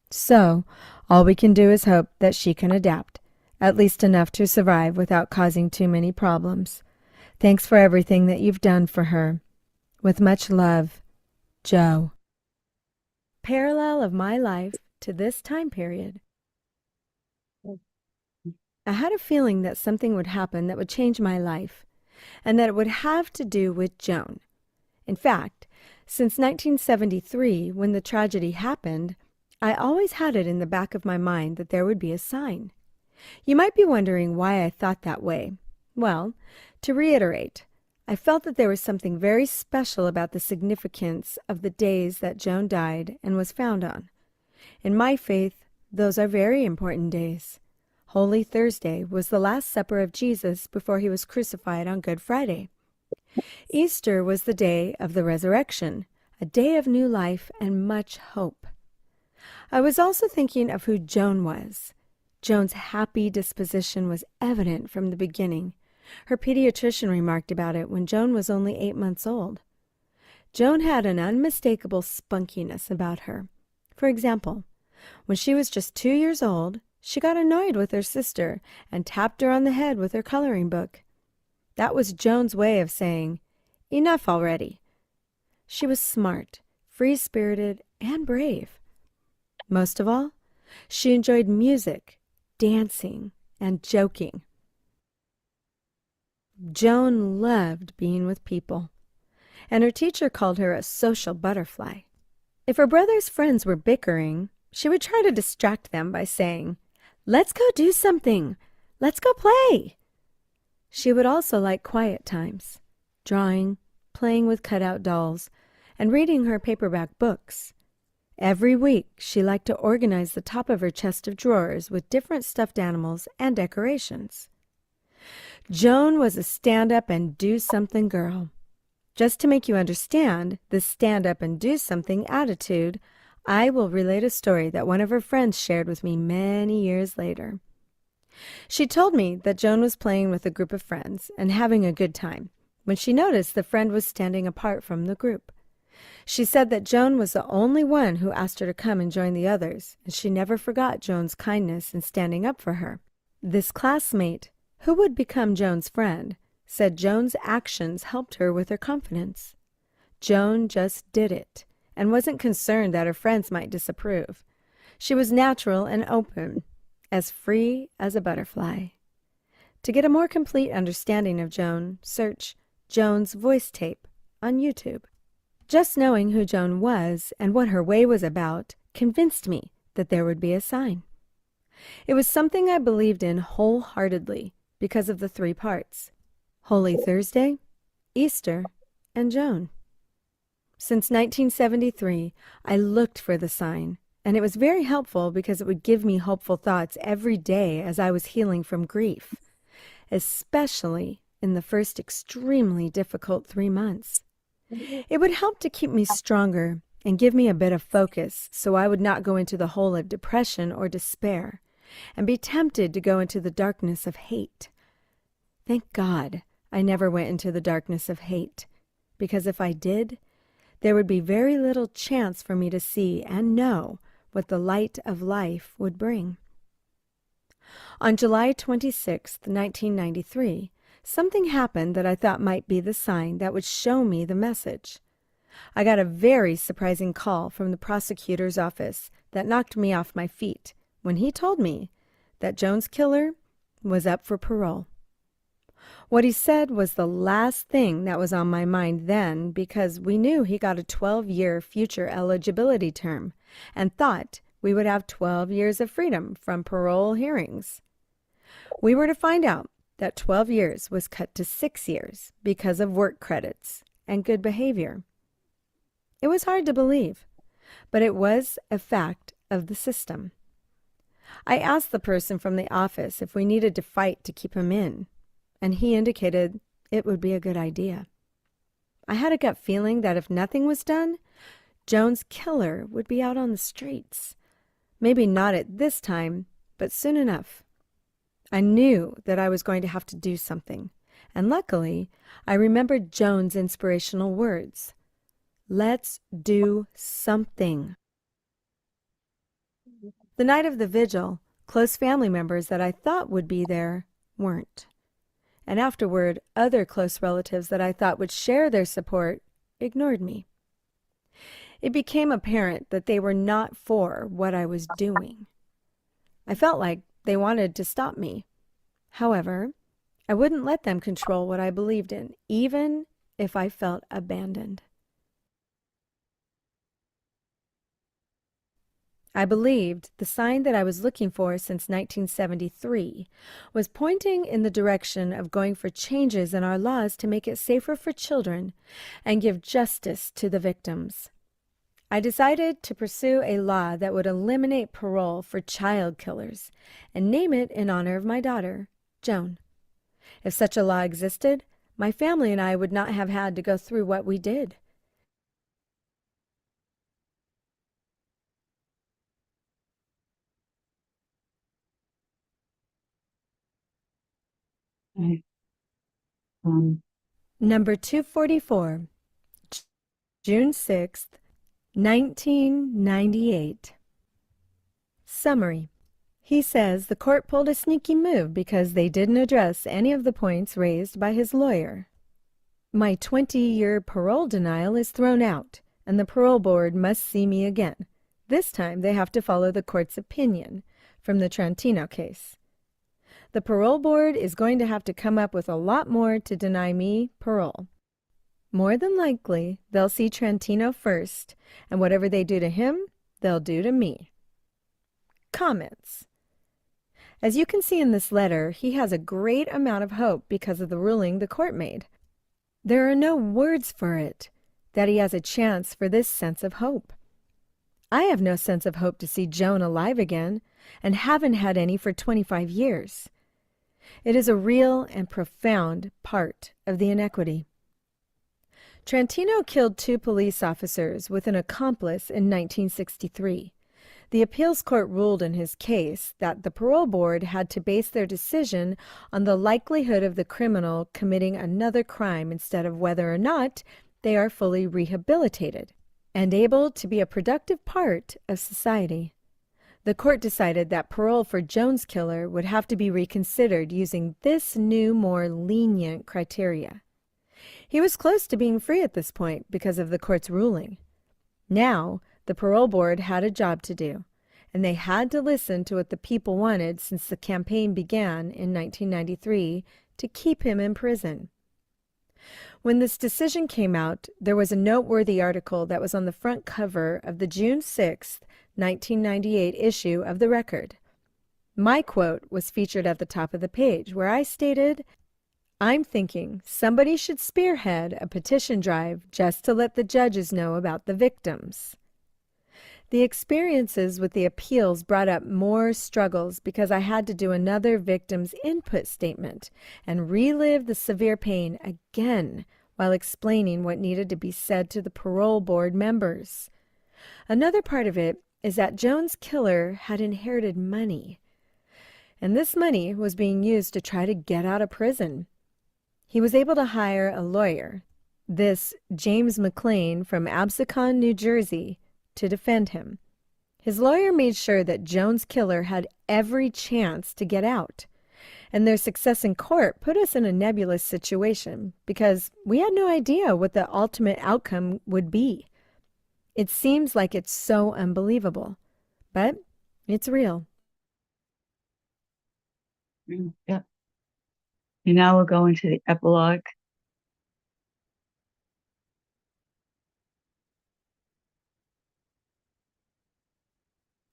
So, all we can do is hope that she can adapt, at least enough to survive without causing too many problems. Thanks for everything that you've done for her. With much love, Joe. Parallel of my life to this time period. I had a feeling that something would happen that would change my life, and that it would have to do with Joan. In fact, since 1973, when the tragedy happened, I always had it in the back of my mind that there would be a sign. You might be wondering why I thought that way. Well, to reiterate, I felt that there was something very special about the significance of the days that Joan died and was found on. In my faith, those are very important days. Holy Thursday was the Last Supper of Jesus before he was crucified on Good Friday. Easter was the day of the resurrection, a day of new life and much hope. I was also thinking of who Joan was. Joan's happy disposition was evident from the beginning. Her pediatrician remarked about it when Joan was only 8 months old. Joan had an unmistakable spunkiness about her. For example, when she was just 2 years old, she got annoyed with her sister and tapped her on the head with her coloring book. That was Joan's way of saying, "Enough already." She was smart, free-spirited, and brave. Most of all, she enjoyed music, dancing, and joking. Joan loved being with people, and her teacher called her a social butterfly. If her brother's friends were bickering, she would try to distract them by saying, "Let's go do something. Let's go play." She would also like quiet times, drawing, playing with cutout dolls, and reading her paperback books. Every week, she liked to organize the top of her chest of drawers with different stuffed animals and decorations. Joan was a stand-up-and-do-something girl. Just to make you understand this stand-up-and-do-something attitude, I will relate a story that one of her friends shared with me many years later. She told me that Joan was playing with a group of friends and having a good time when she noticed the friend was standing apart from the group. She said that Joan was the only one who asked her to come and join the others, and she never forgot Joan's kindness in standing up for her. This classmate, who would become Joan's friend, said Joan's actions helped her with her confidence. Joan just did it and wasn't concerned that her friends might disapprove. She was natural and open, as free as a butterfly. To get a more complete understanding of Joan, search Joan's voice tape on YouTube. Just knowing who Joan was and what her way was about convinced me that there would be a sign. It was something I believed in wholeheartedly because of the 3 parts: Holy Thursday, Easter, and Joan. Since 1973, I looked for the sign, and it was very helpful because it would give me hopeful thoughts every day as I was healing from grief, especially in the first extremely difficult 3 months. It would help to keep me stronger and give me a bit of focus so I would not go into the hole of depression or despair and be tempted to go into the darkness of hate. Thank God I never went into the darkness of hate, because if I did, there would be very little chance for me to see and know what the light of life would bring. On July 26, 1993, something happened that I thought might be the sign that would show me the message. I got a very surprising call from the prosecutor's office that knocked me off my feet when he told me that Joan's killer was up for parole. What he said was the last thing that was on my mind then, because we knew he got a 12-year future eligibility term and thought we would have 12 years of freedom from parole hearings. We were to find out that 12 years was cut to 6 years because of work credits and good behavior. It was hard to believe, but it was a fact of the system. I asked the person from the office if we needed to fight to keep him in, and he indicated it would be a good idea. I had a gut feeling that if nothing was done, Joan's killer would be out on the streets. Maybe not at this time, but soon enough. I knew that I was going to have to do something, and luckily, I remembered Joan's inspirational words. Let's do something. The night of the vigil, close family members that I thought would be there weren't. And afterward, other close relatives that I thought would share their support ignored me. It became apparent that they were not for what I was doing. I felt like they wanted to stop me. However, I wouldn't let them control what I believed in, even if I felt abandoned. I believed the sign that I was looking for since 1973 was pointing in the direction of going for changes in our laws to make it safer for children and give justice to the victims. I decided to pursue a law that would eliminate parole for child killers and name it in honor of my daughter, Joan. If such a law existed, my family and I would not have had to go through what we did. Okay. Um, Number 244, June 6th, 1998. Summary. He says the court pulled a sneaky move because they didn't address any of the points raised by his lawyer. My 20-year parole denial is thrown out, and the parole board must see me again. This time they have to follow the court's opinion from the Trentino case. The parole board is going to have to come up with a lot more to deny me parole. More than likely, they'll see Trentino first, and whatever they do to him, they'll do to me. Comments. As you can see in this letter, he has a great amount of hope because of the ruling the court made. There are no words for it, that he has a chance for this sense of hope. I have no sense of hope to see Joan alive again, and haven't had any for 25 years. It is a real and profound part of the inequity. Trentino killed 2 police officers with an accomplice in 1963. The appeals court ruled in his case that the parole board had to base their decision on the likelihood of the criminal committing another crime instead of whether or not they are fully rehabilitated and able to be a productive part of society. The court decided that parole for Joan's killer would have to be reconsidered using this new, more lenient criteria. He was close to being free at this point because of the court's ruling. Now, the parole board had a job to do, and they had to listen to what the people wanted since the campaign began in 1993 to keep him in prison. When this decision came out, there was a noteworthy article that was on the front cover of the June 6, 1998 issue of the Record. My quote was featured at the top of the page, where I stated, "I'm thinking somebody should spearhead a petition drive just to let the judges know about the victims." The experiences with the appeals brought up more struggles because I had to do another victim's input statement and relive the severe pain again while explaining what needed to be said to the parole board members. Another part of it is that Joan's killer had inherited money, and this money was being used to try to get out of prison. He was able to hire a lawyer, this James McLean from Absecon, New Jersey, to defend him. His lawyer made sure that Joan's killer had every chance to get out, and their success in court put us in a nebulous situation because we had no idea what the ultimate outcome would be. It seems like it's so unbelievable, but it's real. yeah. And now we'll go into the epilogue.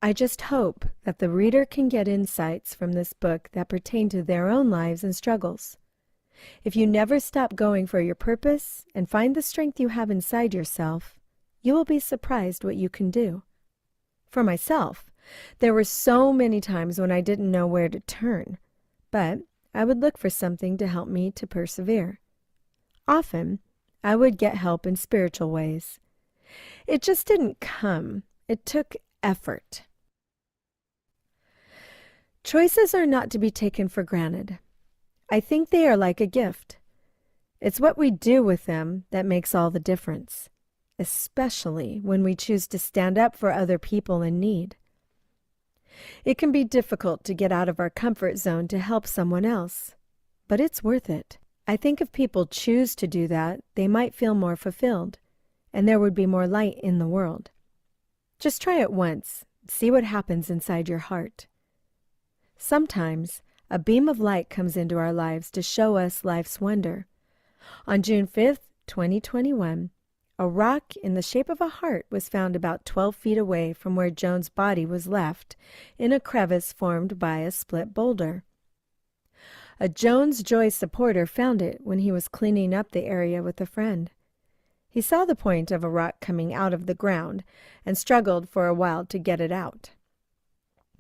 I just hope that the reader can get insights from this book that pertain to their own lives and struggles. If you never stop going for your purpose and find the strength you have inside yourself, you will be surprised what you can do. For myself, there were so many times when I didn't know where to turn, but I would look for something to help me to persevere. Often, I would get help in spiritual ways. It just didn't come. It took effort. Choices are not to be taken for granted. I think they are like a gift. It's what we do with them that makes all the difference, especially when we choose to stand up for other people in need. It can be difficult to get out of our comfort zone to help someone else, but it's worth it. I think if people choose to do that, they might feel more fulfilled, and there would be more light in the world. Just try it once, see what happens inside your heart. Sometimes, a beam of light comes into our lives to show us life's wonder. On June 5th, 2021, a rock in the shape of a heart was found about 12 feet away from where Joan's body was left, in a crevice formed by a split boulder. A Jones Joy supporter found it when he was cleaning up the area with a friend. He saw the point of a rock coming out of the ground and struggled for a while to get it out.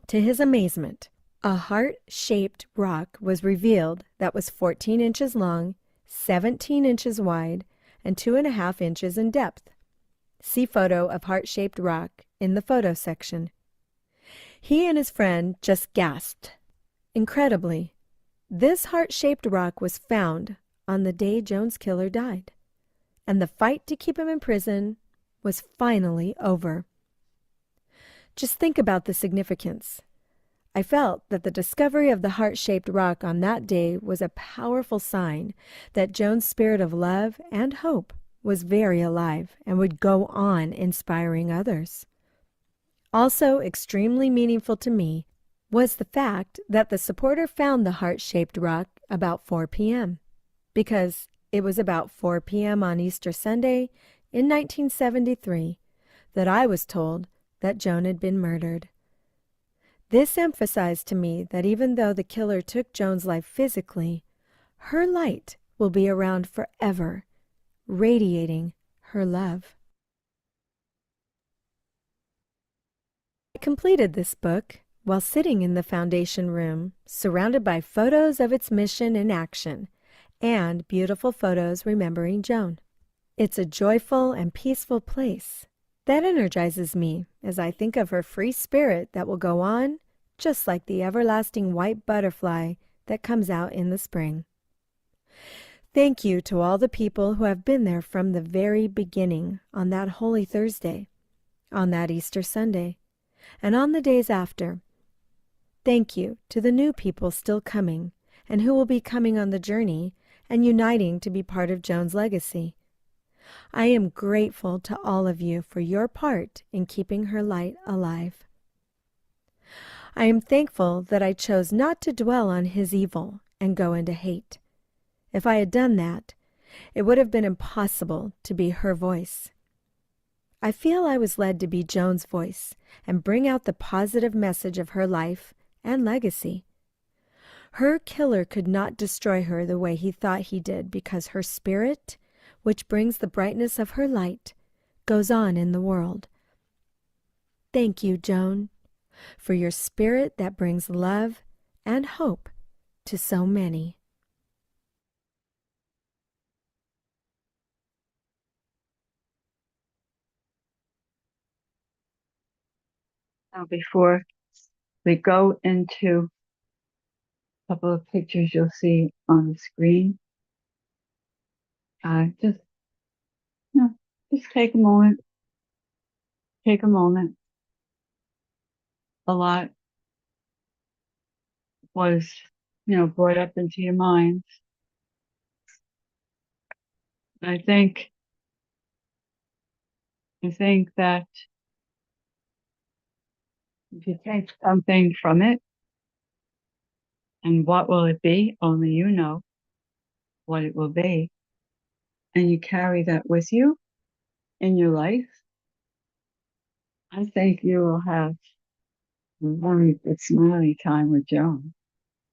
To his amazement, a heart-shaped rock was revealed that was 14 inches long, 17 inches wide, and 2.5 inches in depth. See photo of heart-shaped rock in the photo section. He and his friend just gasped. Incredibly, this heart-shaped rock was found on the day Joan's killer died, and the fight to keep him in prison was finally over. Just think about the significance. I felt that the discovery of the heart-shaped rock on that day was a powerful sign that Joan's spirit of love and hope was very alive and would go on inspiring others. Also extremely meaningful to me was the fact that the supporter found the heart-shaped rock about 4 p.m. because it was about 4 p.m. on Easter Sunday in 1973 that I was told that Joan had been murdered. This emphasized to me that even though the killer took Joan's life physically, her light will be around forever, radiating her love. I completed this book while sitting in the Foundation room, surrounded by photos of its mission in action and beautiful photos remembering Joan. It's a joyful and peaceful place that energizes me as I think of her free spirit that will go on just like the everlasting white butterfly that comes out in the spring. Thank you to all the people who have been there from the very beginning on that Holy Thursday, on that Easter Sunday, and on the days after. Thank you to the new people still coming and who will be coming on the journey and uniting to be part of Joan's legacy. I am grateful to all of you for your part in keeping her light alive. I am thankful that I chose not to dwell on his evil and go into hate. If I had done that, it would have been impossible to be her voice. I feel I was led to be Joan's voice and bring out the positive message of her life and legacy. Her killer could not destroy her the way he thought he did because her spirit, which brings the brightness of her light, goes on in the world. Thank you, Joan, for your spirit that brings love and hope to so many. Now, before we go into a couple of pictures you'll see on the screen, just take a moment. Take a moment. A lot was, brought up into your minds. I think that if you take something from it, and what will it be? Only you know what it will be. And you carry that with you in your life, I think you will have a very good smiley time with Joan,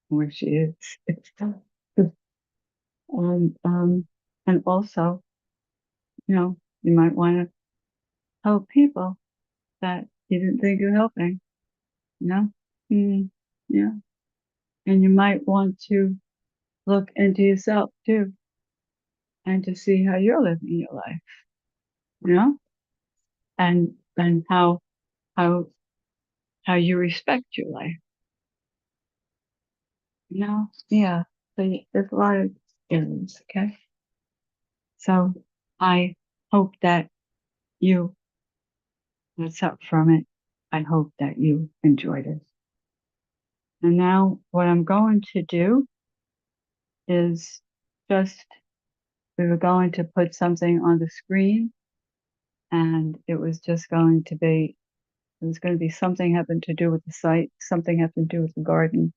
where she is. And also, you might want to help people that you didn't think you're helping, Yeah. And you might want to look into yourself too, and to see how you're living your life, and how you respect your life, yeah. So there's a lot of areas, okay? So I hope that you, what's up from it, I hope that you enjoyed it. And now what I'm going to do is we were going to put something on the screen, and it was going to be something having to do with the site, something having to do with the garden,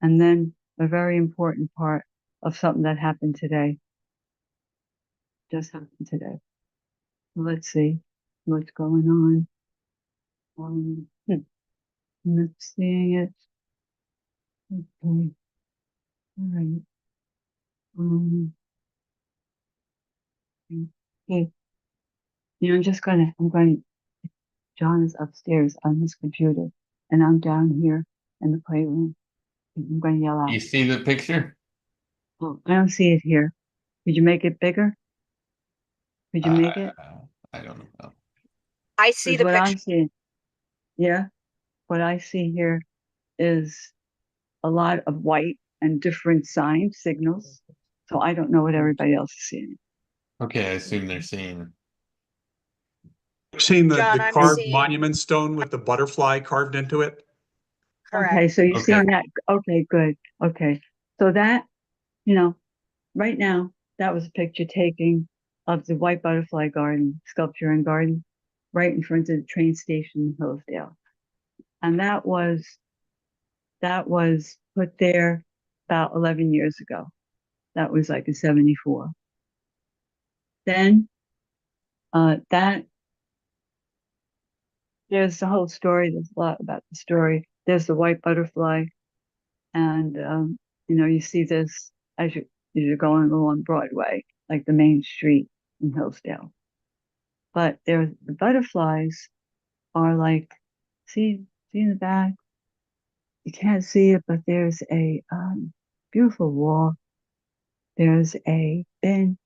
and then a very important part of something that happened today, just happened today. let's see what's going on. I'm not seeing it. Okay. All right. Okay. I'm going, John is upstairs on his computer, and I'm down here in the playroom. I'm going to yell out. You see the picture? Oh, I don't see it here. Could you make it bigger? Could you make it? I don't know. I see Because the what I'm picture. seeing, yeah, what I see here is a lot of white and different signs, signals. So I don't know what everybody else is seeing. Okay, I assume they're seeing. Seen John, the I'm carved seeing- monument stone with the butterfly carved into it? Okay, so you're Okay. seeing that. Okay, good. Okay. So that, right now, that was a picture taking of the white butterfly garden, sculpture and garden, right in front of the train station in Hillsdale. And that was put there about 11 years ago. That was like in 74. Then there's the whole story. There's a lot about the story. There's the white butterfly, and you see this as you're going along Broadway, like the main street in Hillsdale. But the butterflies are like, see in the back. You can't see it, but there's a beautiful wall. There's a bench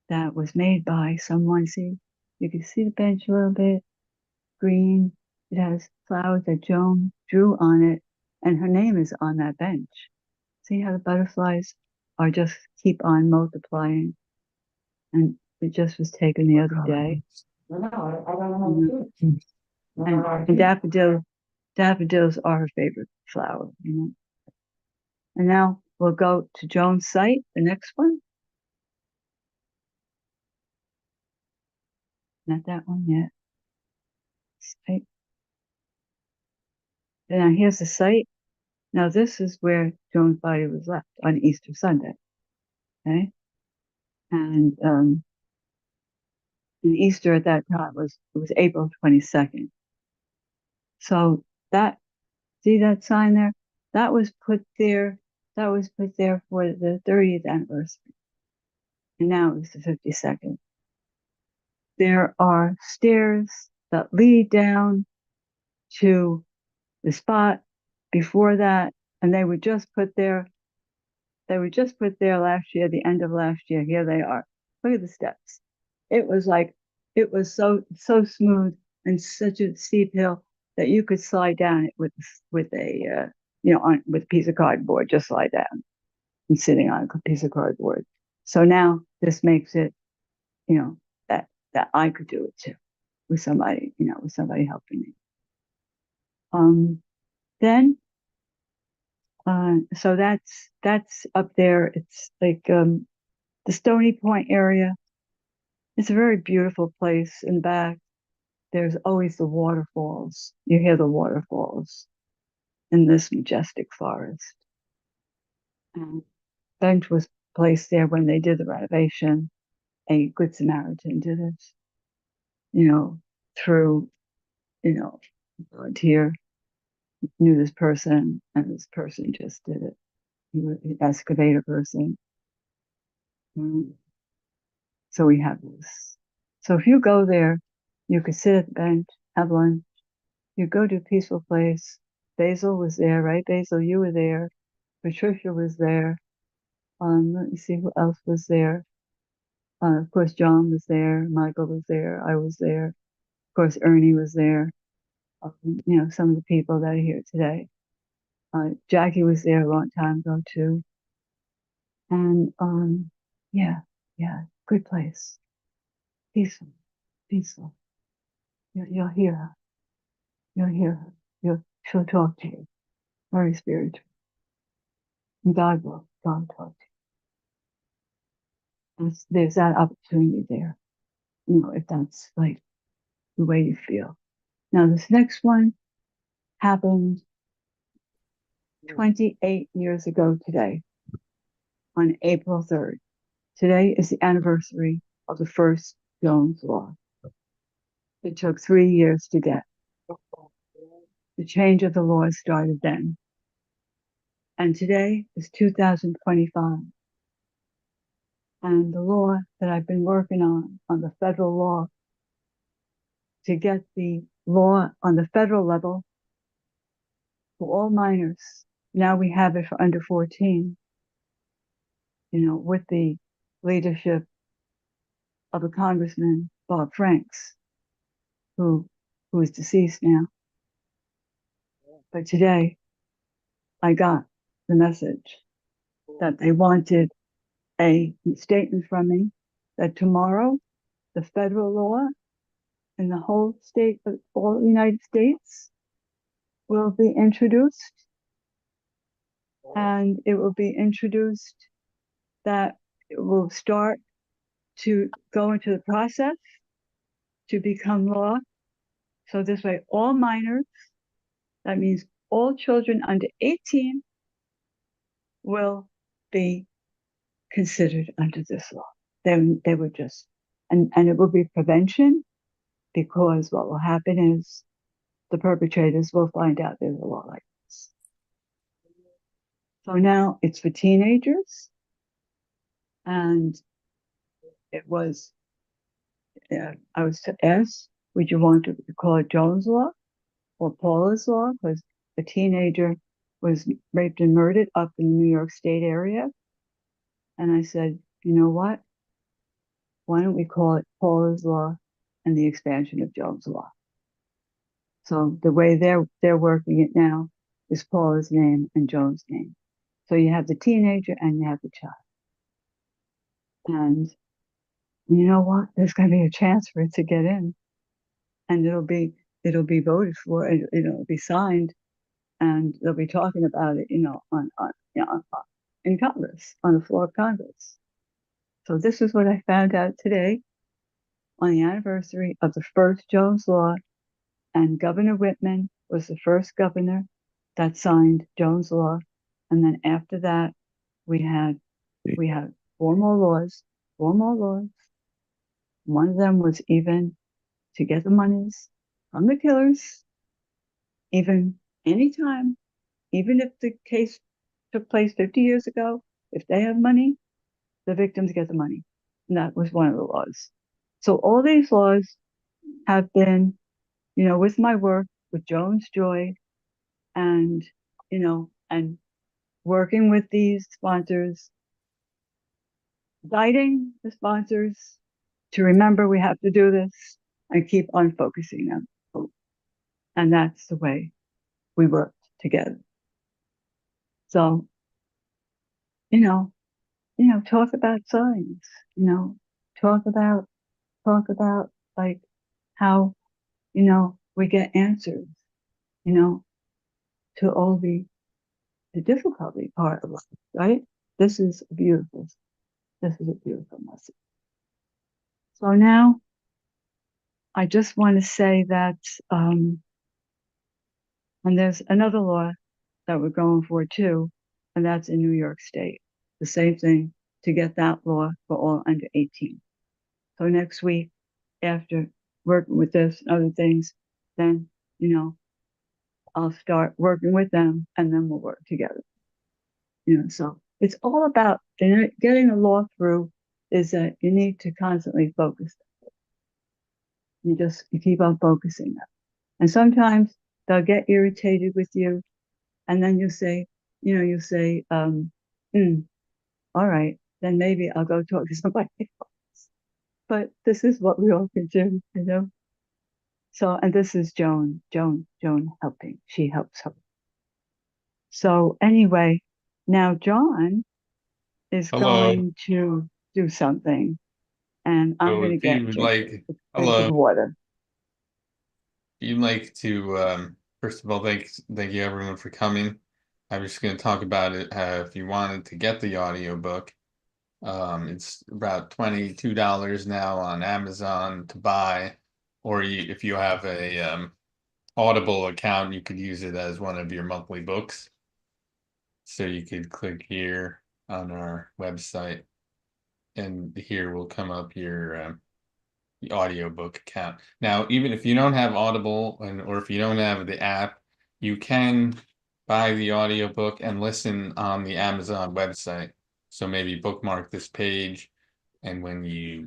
that was made by someone. See, you can see the bench a little bit. Green. It has flowers that Joan drew on it, and her name is on that bench. See how the butterflies are just keep on multiplying, and it just was taken the other day. And daffodils are her favorite flower. And now we'll go to Joan's site, the next one. Not that one yet. Site. Now here's the site. Now this is where Joan's body was left on Easter Sunday. Okay. And Easter at that time was April 22nd. So see that sign there? That was put there. That was put there for the 30th anniversary. And now it's the 52nd. There are stairs that lead down to the spot before that, and they were just put there. They were just put there last year, the end of last year. Here they are. Look at the steps. It was so smooth and such a steep hill that you could slide down it with a with a piece of cardboard, just slide down and sitting on a piece of cardboard. So now this makes it, that I could do it too with somebody helping me. Then so that's up there. It's like the Stony Point area. It's a very beautiful place in back. There's always the waterfalls. You hear the waterfalls in this majestic forest. And bench was placed there when they did the renovation. A Good Samaritan did it, through, volunteer, knew this person, and this person just did it. He was an excavator person. So we have this. So if you go there, you could sit at the bench, have lunch. You go to a peaceful place. Basil was there, right? Basil, you were there. Patricia was there. Let me see who else was there. Of course, John was there. Michael was there. I was there. Of course, Ernie was there. Some of the people that are here today. Jackie was there a long time ago too. And yeah, good place. Peaceful. You'll hear her. You'll hear her. She'll talk to you. Very spiritual. And God talk to you. There's that opportunity there. If that's like the way you feel. Now this next one happened 28 years ago today, on April 3rd. Today is the anniversary of the first Jones Law. It took 3 years to get. The change of the law started then. And today is 2025. And the law that I've been working on the federal law, to get the law on the federal level for all minors. Now we have it for under 14, with the leadership of a congressman, Bob Franks, who is deceased now. But today I got the message that they wanted a statement from me that tomorrow the federal law in the whole state of all the United States will be introduced. And it will be introduced that it will start to go into the process to become law. So this way, all minors, that means all children under 18, will be considered under this law. They would just, and it will be prevention, because what will happen is the perpetrators will find out there's a law like this. So now it's for teenagers, and it was, I was asked, would you want to call it Jones Law or Paula's Law? Because a teenager was raped and murdered up in the New York State area. And I said, you know what? Why don't we call it Paula's Law and the expansion of Jones Law? So the way they're working it now is Paula's name and Jones' name. So you have the teenager and you have the child. And you know what? There's going to be a chance for it to get in, and it'll be voted for. It'll be signed, and they'll be talking about it, in Congress, on the floor of Congress. So this is what I found out today on the anniversary of the first Jones Law, and Governor Whitman was the first governor that signed Jones Law, and then after that we had 4 more laws. One of them was even to get the monies from the killers, even anytime, even if the case took place 50 years ago, if they have money, the victims get the money. And that was one of the laws. So all these laws have been, with my work with Jones Joy, and, and working with these sponsors, guiding the sponsors to remember we have to do this and keep on focusing them. And that's the way we worked together. So, talk about signs, talk about like how, we get answers, to all the difficulty part of life, right? This is a beautiful message. So now I just want to say that, and there's another law that we're going for too, and that's in New York State. The same thing, to get that law for all under 18. So next week, after working with this and other things, then, I'll start working with them, and then we'll work together. So it's all about getting a law through, is that you need to constantly focus. You keep on focusing them. And sometimes they'll get irritated with you, and then you say, all right, then maybe I'll go talk to somebody else. But this is what we all can do, So, and this is Joan helping. She helps her. So anyway, now John is going to do something, and I'm So going to if you get would Jacob like, a drink hello, of water. if you'd like to, first of all, thank you everyone for coming. I was just going to talk about it. If you wanted to get the audiobook, it's about $22 now on Amazon to buy, or if you have a Audible account, you could use it as one of your monthly books. So you could click here on our website, and here will come up your the audiobook account. Now, even if you don't have Audible or if you don't have the app, you can buy the audiobook and listen on the Amazon website. So maybe bookmark this page, and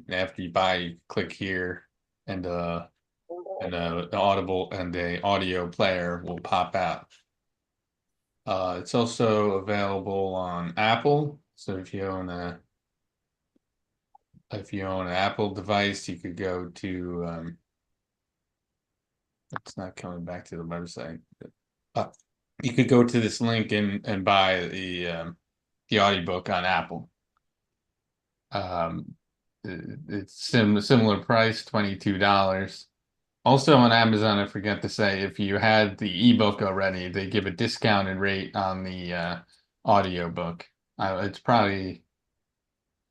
after you buy, you click here, and the Audible and the audio player will pop out. It's also available on Apple. So if you own an Apple device, you could go to it's not coming back to the website. You could go to this link and buy the audiobook on Apple. It's similar price, $22. Also on Amazon, I forgot to say, if you had the ebook already, they give a discounted rate on the audiobook. It's probably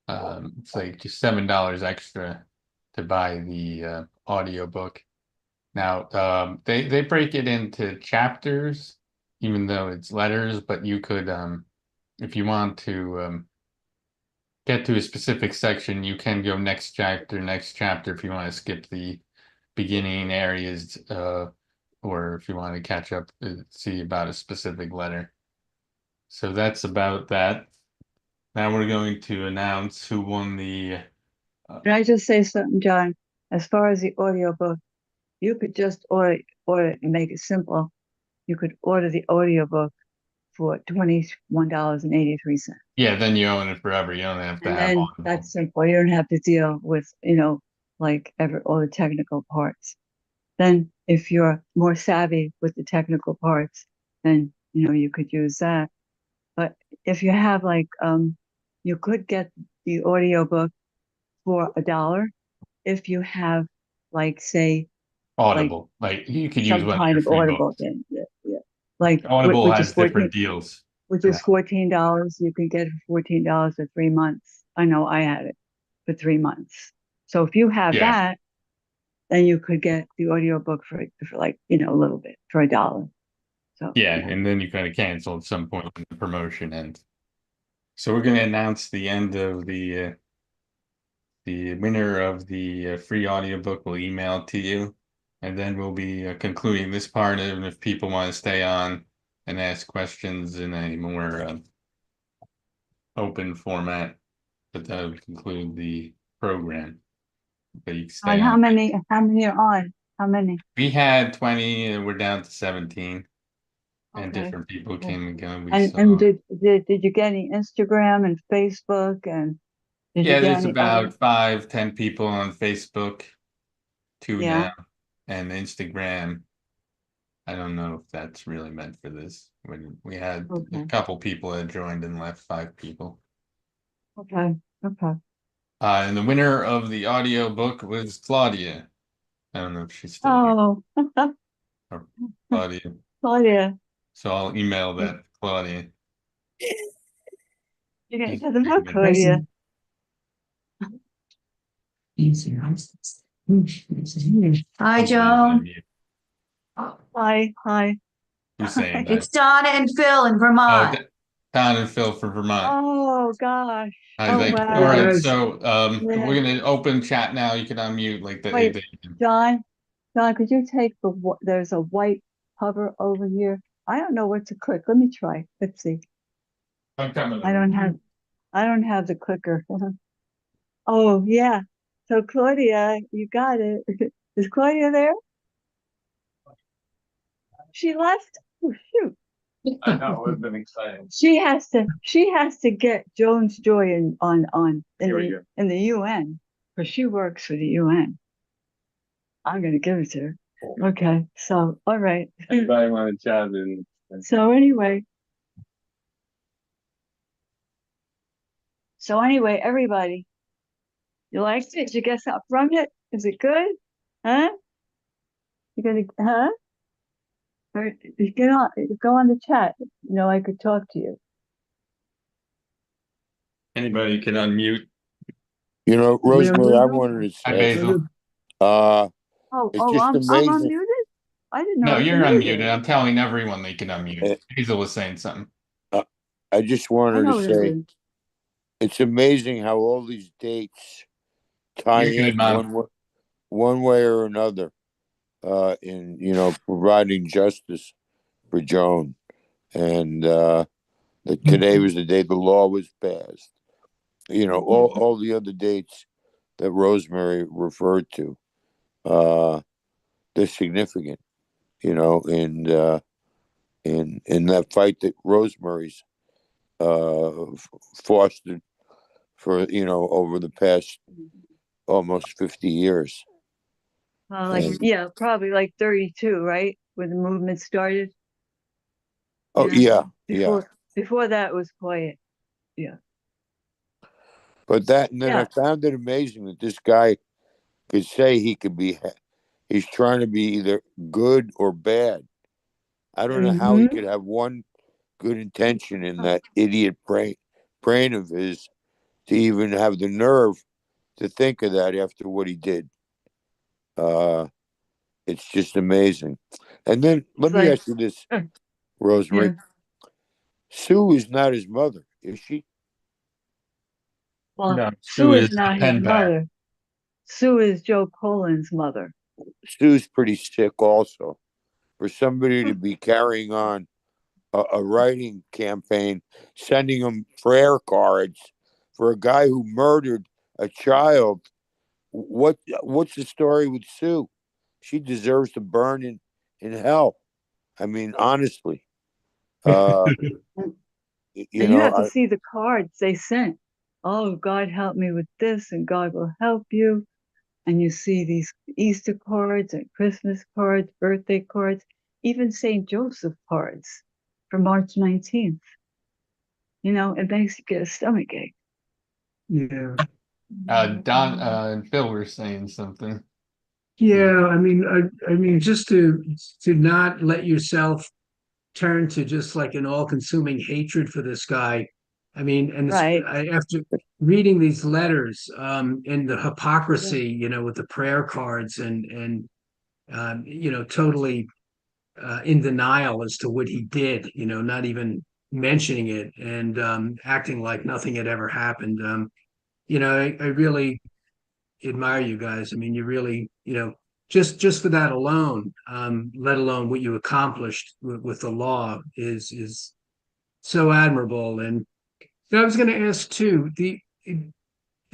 it's like just $7 extra to buy the audiobook. Now, they break it into chapters, even though it's letters, but you could, if you want to get to a specific section, you can go next chapter if you want to skip the beginning areas, or if you want to catch up, see about a specific letter. So that's about that. Now we're going to announce who won the. Can I just say something, John? As far as the audiobook, you could just order and make it simple. You could order the audiobook for $21.83. Yeah, then you own it forever. You don't have to And have then Audible. that's simple. You don't have to deal with, like all the technical parts. Then if you're more savvy with the technical parts, then, you could use that. But if you have you could get the audiobook for $1 if you have say Audible, like you could use some one of kind your of free Audible books. thing. Yeah. Like Audible which has is 14, different deals. which is $14. You can get it for $14 for 3 months. I know I had it for 3 months. So if you have that, then you could get the audiobook for a little bit for $1. So Yeah, and then you kind of cancel at some point when the promotion ends. So we're going to announce the end of the winner of the free audiobook. We'll email it to you, and then we'll be concluding this part. And if people want to stay on and ask questions in a more open format, but that would conclude the program. But you can stay and on. how many are on? How many? We had 20, and we're down to 17. And Okay. different people came and go. And did you get any Instagram and Facebook and did you get there's any about 5-10 people on Facebook, 2 Yeah. now, and Instagram. I don't know if that's really meant for this. When we had a couple people that joined and left, 5 people. Okay. And the winner of the audiobook was Claudia. I don't know if she's still here. Oh, Or Claudia. Claudia, So I'll email that to Claudia. you're gonna get the book, Claudia. Hi, Joan. Hi. Who's saying that? It's Donna and Phil in Vermont. Don and Phil from Vermont. Oh gosh. Hi, Oh, thank you. wow. All right, so Yeah. we're gonna open chat now. You can unmute like the. Wait, John, could you take there's a white hover over here. I don't know what to click. Let me try. Let's see. I'm coming. I don't have the clicker. Oh yeah. So Claudia, you got it. Is Claudia there? She left? Oh, shoot. I know, it would have been exciting. She has to get Jones Joy in Here we go. the UN, because she works for the UN. I'm gonna give it to her. Okay, so all right. Anybody want to chat in? So anyway, everybody, you liked it? Did you get something from it? Is it good? Huh? You gonna Or you go on the chat. I could talk to you. Anybody can unmute. Rosemary, I wanted to Hi, say, Basil. it's I'm just amazing. unmuted? I didn't know. No, I was you're muted. unmuted. I'm telling everyone they can unmute. Basil was saying something. I just I wanted know to what it say, is. it's amazing how all these dates tie You're good, in Mom. one way or another, in, providing justice for Joan. And, that today was the day the law was passed. All the other dates that Rosemary referred to, they're significant, in that fight that Rosemary's fostered for, over the past almost 50 years. Yeah, probably like 32, right? When the movement started. Oh, yeah. Before that was quiet. Yeah. But then I found it amazing that this guy could say he's trying to be either good or bad. I don't know how he could have one good intention in that idiot brain of his to even have the nerve to think of that after what he did. It's just amazing. And then let me ask you this, Rosemary. Yeah. Sue is not his mother, is she? Well, No, Sue is the not his pen pal. mother. Sue is Joe Poland's mother. Sue's pretty sick also. For somebody to be carrying on a writing campaign, sending him prayer cards for a guy who murdered a child. What's the story with Sue? She deserves to burn in hell. I mean, honestly. And you have to see the cards they sent. Oh, God help me with this, and God will help you. And you see these Easter cards and Christmas cards, birthday cards, even St. Joseph cards for March 19th. It makes you get a stomach ache. Yeah. Don and Phil were saying something. Yeah, I mean, just to not let yourself turn to just like an all-consuming hatred for this guy. I mean, and Right. after reading these letters, and the hypocrisy, with the prayer cards and totally in denial as to what he did, not even mentioning it and acting like nothing had ever happened. I really admire you guys. I mean, you really, just for that alone, let alone what you accomplished with the law is so admirable. And I was going to ask too,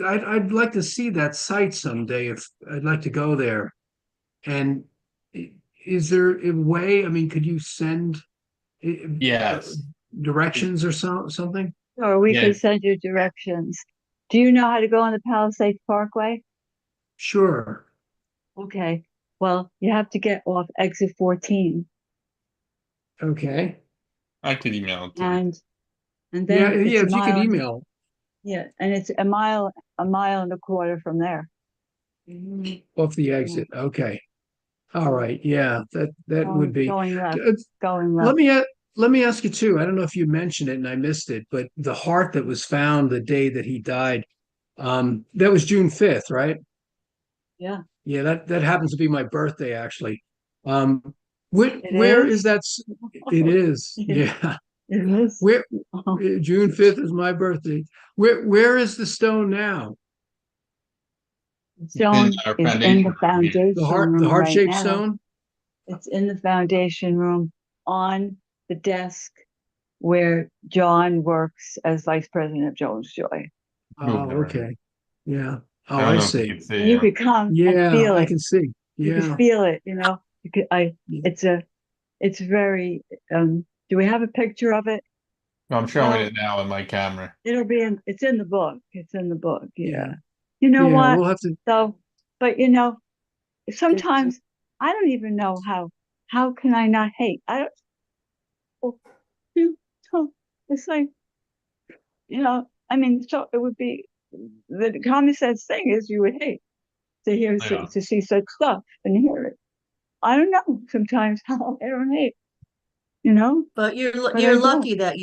I'd like to see that site someday. If I'd like to go there. And is there a way? I mean, could you send Yes. directions or something? Or we Yeah. could send you directions. Do you know how to go on the Palisades Parkway? Sure. Okay. Well, you have to get off exit 14. Okay. I could email it to you. And Yeah, then it's yeah. a If you could mile. email. Yeah, and it's a mile and a quarter from there. Off the exit. Okay. All right. Yeah, that would be. Going left. Uh, Going Let left. me ask you too. I don't know if you mentioned it and I missed it, but the heart that was found the day that he died, that was June 5th, right? Yeah. Yeah, that happens to be my birthday actually. It Where is? is that? It is. Yeah. Yeah. It is. Where Oh, June 5th is my birthday. Where is the stone now? stone our is in foundation the room here. foundation The room right heart-shaped now. stone? It's in the foundation room on the desk where John works as vice president of Jones Joy. Oh, Moved okay. Yeah. I Oh, don't I know if you see. can see. And you could come and Yeah, feel I it. can see. You Yeah. could feel it, You could, Yeah. it's very, do we have a picture of it? I'm showing Well, it now in my camera. it's in the book. It's in the book. Yeah. Yeah. You know Yeah, what? we'll have to. So, but sometimes I don't even know how can I not hate? I don't, oh, it's like, I mean, so it would be the common sense thing is you would hate to hear, Yeah. to see such stuff and hear it. I don't know sometimes how I don't hate, But you're but you're I don't. lucky that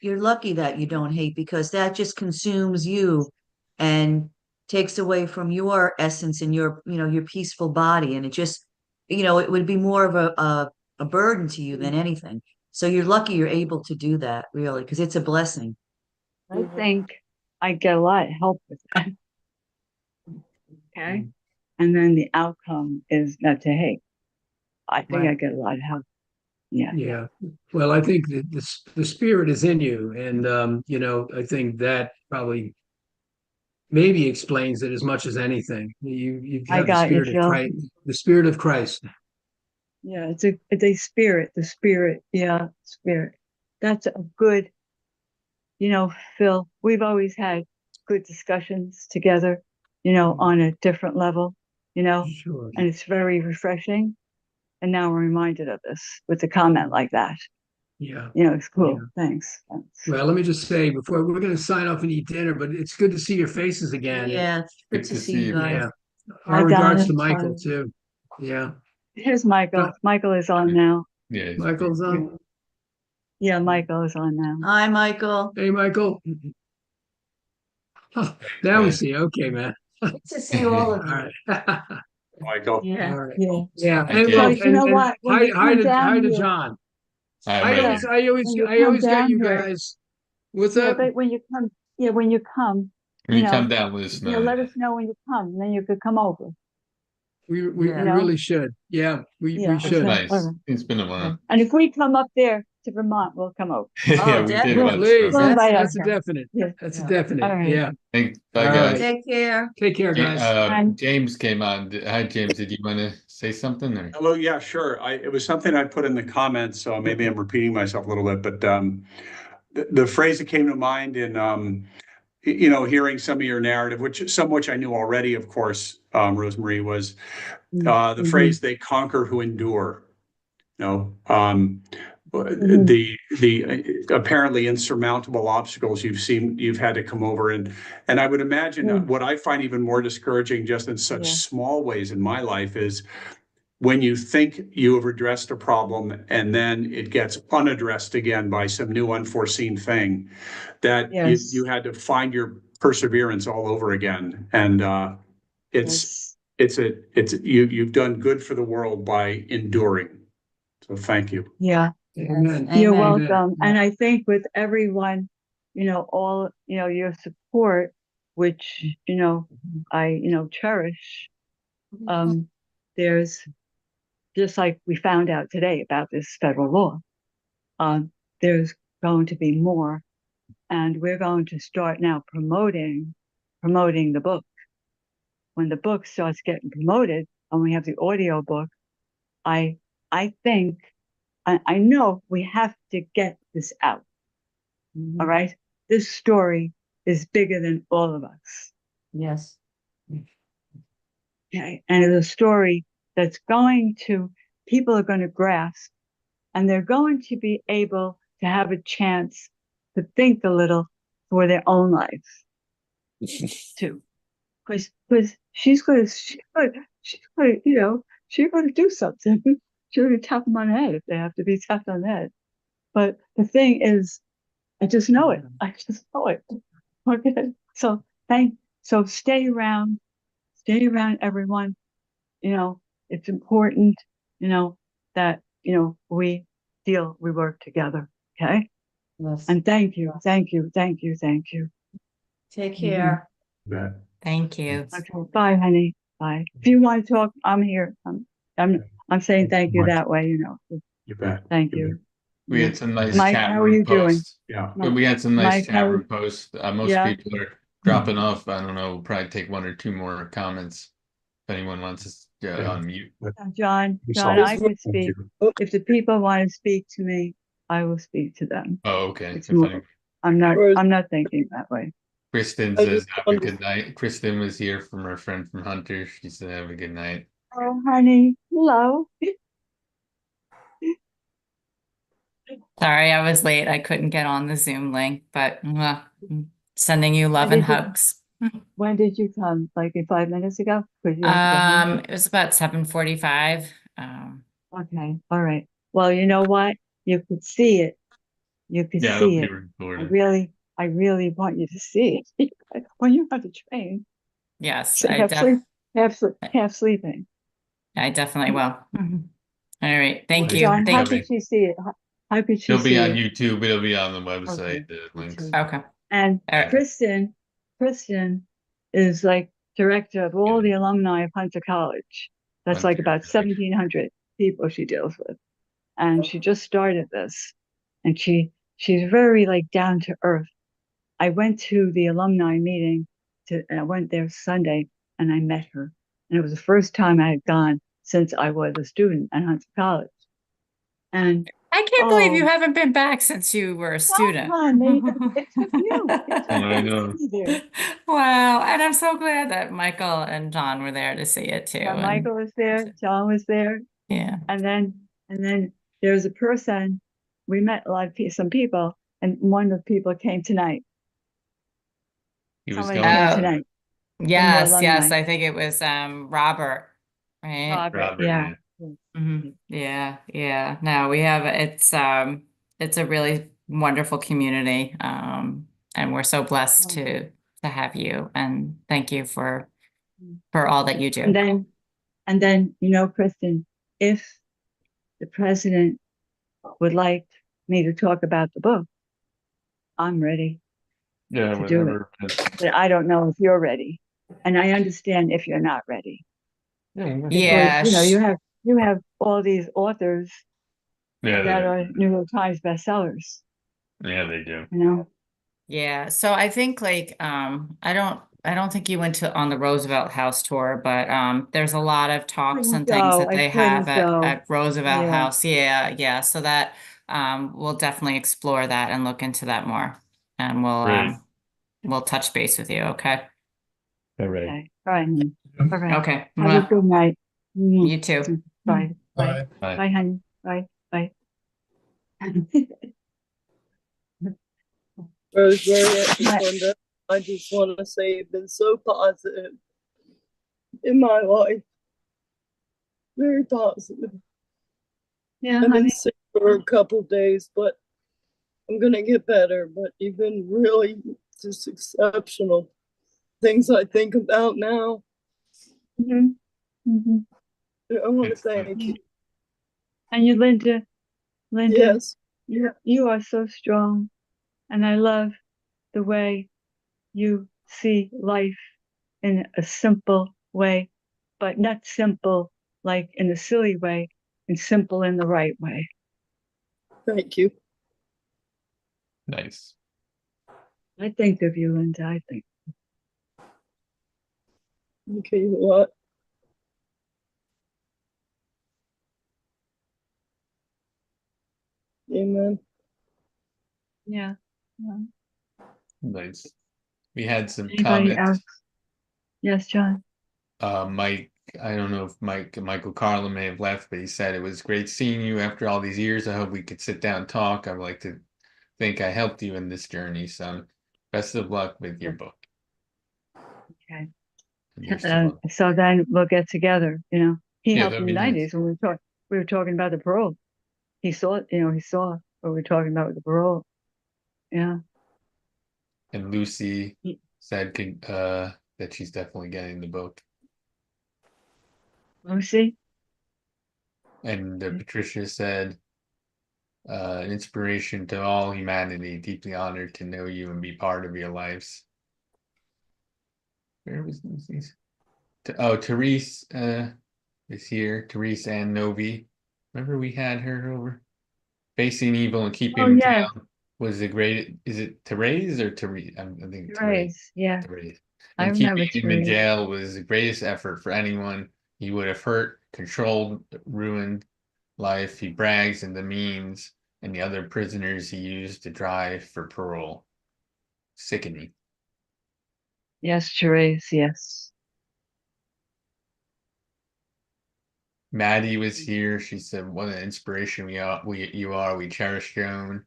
you're lucky that you don't hate, because that just consumes you and takes away from your essence and your peaceful body, and it just it would be more of a burden to you than anything. So you're lucky you're able to do that, really, because it's a blessing. I think I get a lot of help with that. Okay. and then the outcome is not to hate. I think I Right. get a lot of help. Yeah. Yeah. Well, I think that the spirit is in you. And, I think that probably maybe explains it as much as anything. You I have the got you, spirit of Phil. Christ, the spirit of Christ. Yeah, it's a spirit, the spirit. Yeah, spirit. That's a good, Phil, we've always had good discussions together, on a different level, Sure. and it's very refreshing. And now we're reminded of this with a comment like that. Yeah. It's cool. Yeah. Thanks. Well, let me just say before we're going to sign off and eat dinner, but it's good to see your faces again. Yeah, it's good to see you guys. Yeah. I Our got regards it. to Michael too. Yeah. Here's Michael. Michael is on now. Yeah. Michael's on. Yeah, Michael is on now. Hi, Michael. Hey, Michael. Oh, now we see. Okay, man. Good to see all of All you. right. Michael. Yeah. All right. Yeah. Yeah. Thank And you. look, So, you know and what? When you hi come to down here, John. Hi, I always Michael. when you I come always get down you here, guys. What's yeah, up? but when you come, When you come down, let us know. let us know when you come, and then you could come over. We Yeah. really should. Yeah, we Yeah. should. Okay. Nice. All right. It's been a while. And if we come up there to Vermont, we'll come over. Yeah, we did definitely. once. Please, We'll invite that's a everyone. definite. Yeah. That's a Yeah. definite. All right. Yeah. Bye, All guys. right. Take care. Take care, guys. Bye. James came on. Hi, James. Did you want to say something? Or? Hello, yeah, sure. It was something I put in the comments, so maybe I'm repeating myself a little bit, but the phrase that came to mind in hearing some of your narrative, some which I knew already, of course, Rosemarie, was the phrase "they conquer who endure." The apparently insurmountable obstacles you've had to come over, and I would imagine what I find even more discouraging, just in such small ways in my life, is when you think you have addressed a problem and then it gets unaddressed again by some new unforeseen thing, that you had to find your perseverance all over again. And you've done good for the world by enduring. So thank you. Yeah. Amen. You're Amen. welcome. And I think with everyone, all, your support, which, I, cherish, there's just like we found out today about this federal law, there's going to be more, and we're going to start now promoting the book. When the book starts getting promoted and we have the audio book, I think, I know we have to get this out. All right. This story is bigger than all of us. Yes. Okay. And it's a story that's people are going to grasp, and they're going to be able to have a chance to think a little for their own lives too. Because she's going to do something. She's going to tap them on the head if they have to be tapped on the head. But the thing is, I just know it. I just know it. Okay. So stay around, everyone. It's important, that, we work together. Okay. Yes. And thank you. Take care. Thank you. Okay. Bye, honey. Bye. If you want to talk, I'm here. I'm saying thank you that way, You bet. Thank you. We had some nice Mike, chat how are room you doing? posts. Yeah. We had some nice Mike, chat room posts. Most people are dropping off. I don't know. We'll probably take one or two more comments if anyone wants to unmute. John, I could speak. If the people want to speak to me, I will speak to them. Oh, okay. I'm not thinking that way. Kristen says have a good night. Kristen was here from her friend from Hunter. She said have a good night. Oh, honey. Hello. Sorry, I was late. I couldn't get on the Zoom link, but sending you love and hugs. When did you come? Like 5 minutes ago? You have to go home? It was about 7:45. Okay. All right. Well, you know what? You could see it. You could see it. I really want you to see it when you're on the train. Yes, So half sleeping. I definitely will. All right. Thank you. John, how Thank you. could she see it? How could she It'll see be on it? YouTube. It'll be on the website. The links. Okay. And All right. Kristen is like director of all the alumni of Hunter College. That's like about 1,700 people she deals with. And she just started this. And she's very like down to earth. I went to the alumni meeting I went there Sunday and I met her. And it was the first time I had gone since I was a student at Hunter College. And I can't believe you haven't been back since you were a student. Honey, it took you. It took I you know. to be there. Wow. And I'm so glad that Michael and John were there to see it too. Yeah, And Michael was there, John was there, yeah. and then there's a person. We met some people, and one of the people came tonight. He was Somebody going. came Oh, tonight from the yes, yes. alumni. I think it was Robert, right? Robert, yeah. Yeah, yeah. No, we have it's a really wonderful community. And we're so blessed to have you, and thank you for all that you do. And then, Kristen, if the president would like me to talk about the book, I'm ready Yeah, to do it. whatever. But I don't know if you're ready. And I understand if you're not ready. Yeah, Because, you have all these authors that are New York Times bestsellers. Yeah, they do. yeah. So I think like I don't think you went on the Roosevelt House tour, but there's a lot of talks and things that they have at Roosevelt House. Yeah, yeah. So that we'll definitely explore that and look into that more, and we'll touch base with you. Okay. All right. Okay. All right. All right. Okay. Have a good night. You too. Bye. Bye. Bye. Bye, honey. Bye. Bye. Rosemary and Linda, I just want to say you've been so positive in my life. Very positive. Yeah, I've honey. been sick for a couple days, but I'm going to get better. But you've been really just exceptional. Things I think about now. Mm-hmm. I want to thank you. And you, Linda, Yes. you are so strong. And I love the way you see life in a simple way, but not simple like in a silly way, and simple in the right way. Thank you. Nice. I think of you, Linda. I think. Okay, what? Amen. Yeah. Nice. We had some Anybody comments. else? Yes, John. Mike, I don't know if Michael Carlin may have left, but he said it was great seeing you after all these years. I hope we could sit down and talk. I would like to think I helped you in this journey, son. Best of luck with your book. Okay. And So then we'll get together. He Yeah, helped that'd in the be nice. 90s when we were talking about the parole. He saw what we were talking about with the parole. Yeah. And Lucy said that she's definitely getting the book. Lucy? And Patricia said, an inspiration to all humanity, deeply honored to know you and be part of your lives. Where was Lucy's? Therese is here. Therese and Novi. Remember we had her over? Facing evil and keeping him down was the great. Is it Therese or Therese? I think Therese. Yeah. Therese. I And remember keeping him in Therese. jail was the greatest effort for anyone. He would have hurt, controlled, ruined life. He brags in the means and the other prisoners he used to drive for parole. Sickening. Yes, Therese. Yes. Maddie was here. She said, "What an inspiration you are. We cherish Joan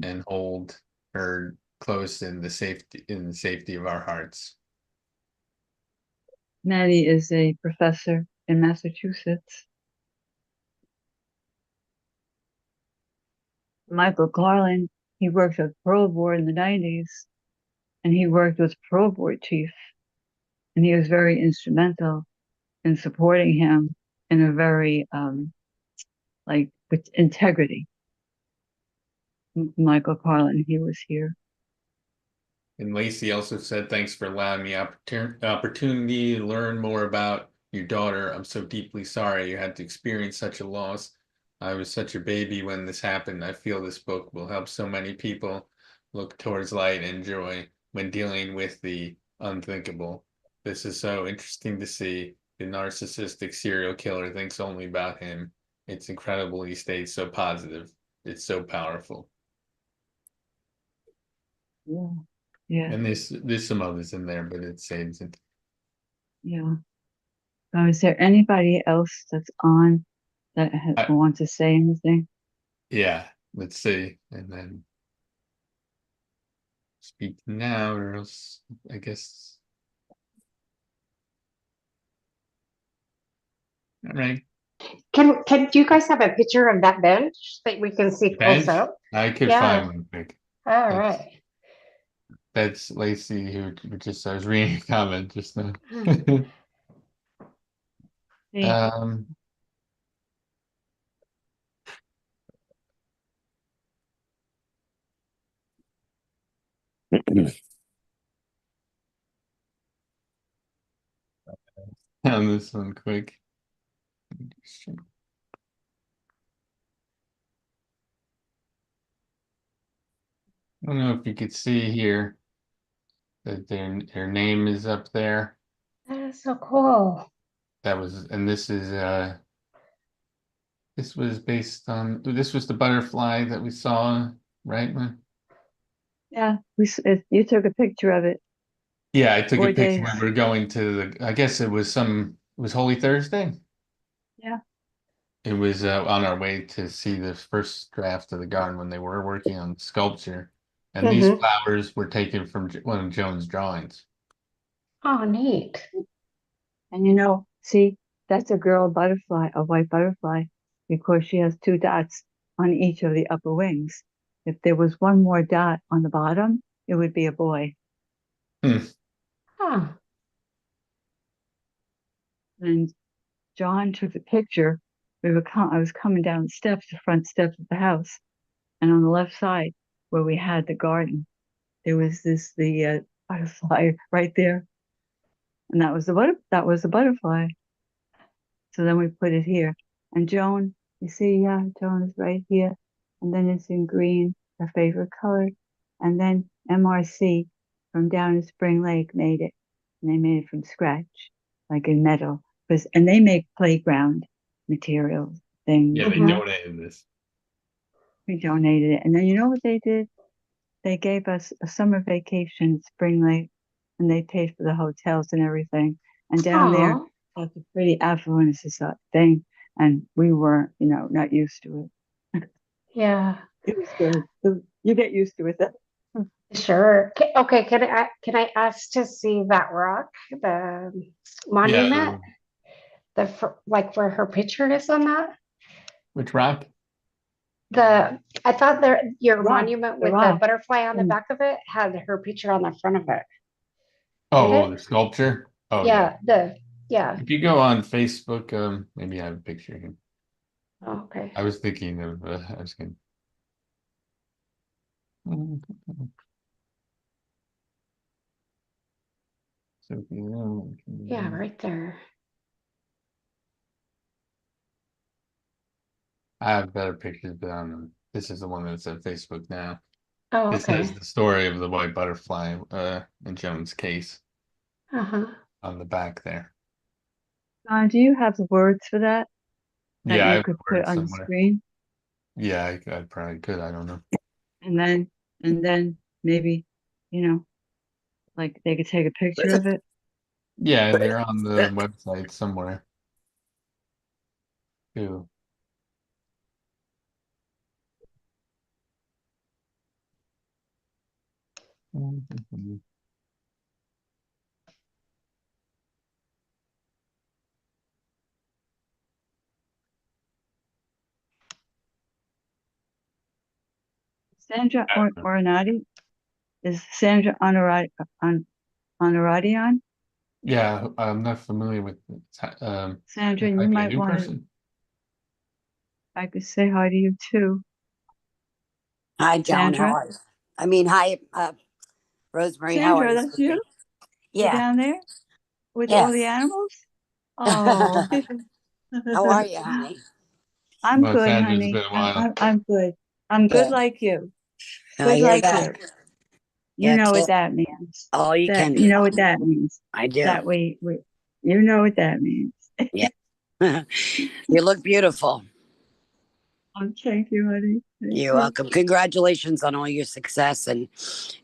and hold her close in the safety of our hearts." Maddie is a professor in Massachusetts. Michael Carlin, he worked with parole board in the 90s, and he worked with parole board chief, and he was very instrumental in supporting him in a very with integrity. Michael Carlin, he was here. And Lacey also said, thanks for allowing me opportunity to learn more about your daughter. I'm so deeply sorry you had to experience such a loss. I was such a baby when this happened. I feel this book will help so many people look towards light and joy when dealing with the unthinkable. This is so interesting to see. The narcissistic serial killer thinks only about him. It's incredible he stays so positive. It's so powerful. Yeah. Yeah. And there's some others in there, but it saves it. Yeah. So is there anybody else that's on that wants to say anything? Yeah, let's see. And then speak now, or else I guess. All right. Can do you guys have a picture of that bench that we can see close Bench? up? I could Yeah. find one quick. All right. That's Lacey who just I was reading a comment just now. Um on this one quick. I don't know if you could see here that their name is up there. That is so cool. That was, and this was based on, this was the butterfly that we saw, right? Yeah, you took a picture of it. Yeah, I took a 4 picture days. when we were going to I guess it was Holy Thursday. Yeah. It was on our way to see the first draft of the garden when they were working on sculpture. And these flowers were taken from one of Joan's drawings. Oh, neat. And see, that's a girl butterfly, a white butterfly, because she has 2 dots on each of the upper wings. If there was one more dot on the bottom, it would be a boy. Huh. And John took the picture. I was coming down the front steps of the house, and on the left side where we had the garden, there was the butterfly right there, and that was the butterfly. So then we put it here, and Joan, you see, Joan is right here, and then it's in green, her favorite color, and then MRC from down in Spring Lake made it, and they made it from scratch, like in metal, and they make playground materials things. Yeah, they donated this. We donated it, and then you know what they did? They gave us a summer vacation at Spring Lake, and they paid for the hotels and everything. And down there, that's a pretty affluent thing, and we were, not used to it. Yeah. It was good. You get used to it. Sure. Okay. Can I ask to see that rock, the monument, like where her picture is on that? Which rock? I thought your rock, monument with the butterfly on the back of it had her picture on the front of it. Oh, the sculpture? Oh, yeah. If you go on Facebook, maybe I have a picture here. Oh, okay. I was thinking of, Yeah, right there. I have better pictures, but this is the one that's on Facebook now. Oh, This okay. is the story of the white butterfly in Joan's case on the back there. Do you have the words for that? Yeah, I you have could the put words on the somewhere. screen? Yeah, I probably could. I don't know. And then maybe, like they could take a picture of it. Yeah, they're on the website somewhere too. Sandra Oronati? Is Sandra Honoratian? Yeah, I'm not familiar with Sandra, you might be a might new want person. I could say hi to you too. Hi, Joan. Sandra? How are you? I mean, hi, Rosemary, how are Sandra, you? that's you? You're Yeah. down there with all the Yes. animals? Oh, How are you, honey? I'm Well, good, Sandra's honey. been a while. I'm good. I'm good Good. like you. I Good hear like you. that. You Yeah, know what kill that means. all you That can you do. know what that means. I do. That we you know what that means. Yeah. You look beautiful. Oh, thank you, honey. Thank You're you. welcome. Congratulations on all your success. And